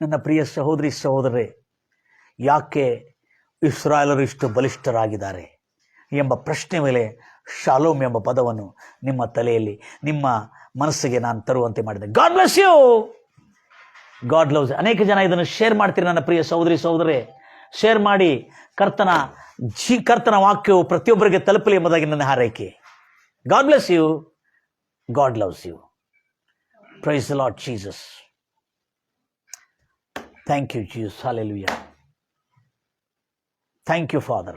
ನನ್ನ ಪ್ರಿಯ ಸಹೋದರರೇ, ಯಾಕೆ ಇಸ್ರಾಯೇಲರು ಇಷ್ಟು ಬಲಿಷ್ಠರಾಗಿದ್ದಾರೆ ಎಂಬ ಪ್ರಶ್ನೆ ಮೇಲೆ ಶಾಲೋಮ್ ಎಂಬ ಪದವನ್ನು ನಿಮ್ಮ ತಲೆಯಲ್ಲಿ, ನಿಮ್ಮ ಮನಸ್ಸಿಗೆ ನಾನು ತರುವಂತೆ ಮಾಡಿದೆ. God bless you. God loves. ಅನೇಕ ಜನ ಇದನ್ನು ಶೇರ್ ಮಾಡ್ತೀರಿ ನನ್ನ ಪ್ರಿಯ ಸಹೋದರರೇ. ಶೇರ್ ಮಾಡಿ ಕರ್ತನ ವಾಕ್ಯವು ಪ್ರತಿಯೊಬ್ಬರಿಗೆ ತಲುಪಲಿ ಎಂಬುದಾಗಿ ನನ್ನ ಹಾರೈಕೆ. God bless you. God loves you. Praise the Lord Jesus. Thank you, Jesus. Hallelujah. Thank you, Father.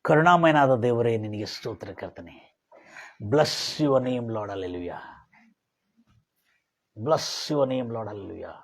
ಕರುಣಾಮಯನಾದ ದೇವರೇ, ನಿನಗೆ ಸ್ತೋತ್ರ ಕರ್ತನೆ. Bless your name, Lord. Hallelujah. Bless your name, Lord. Hallelujah.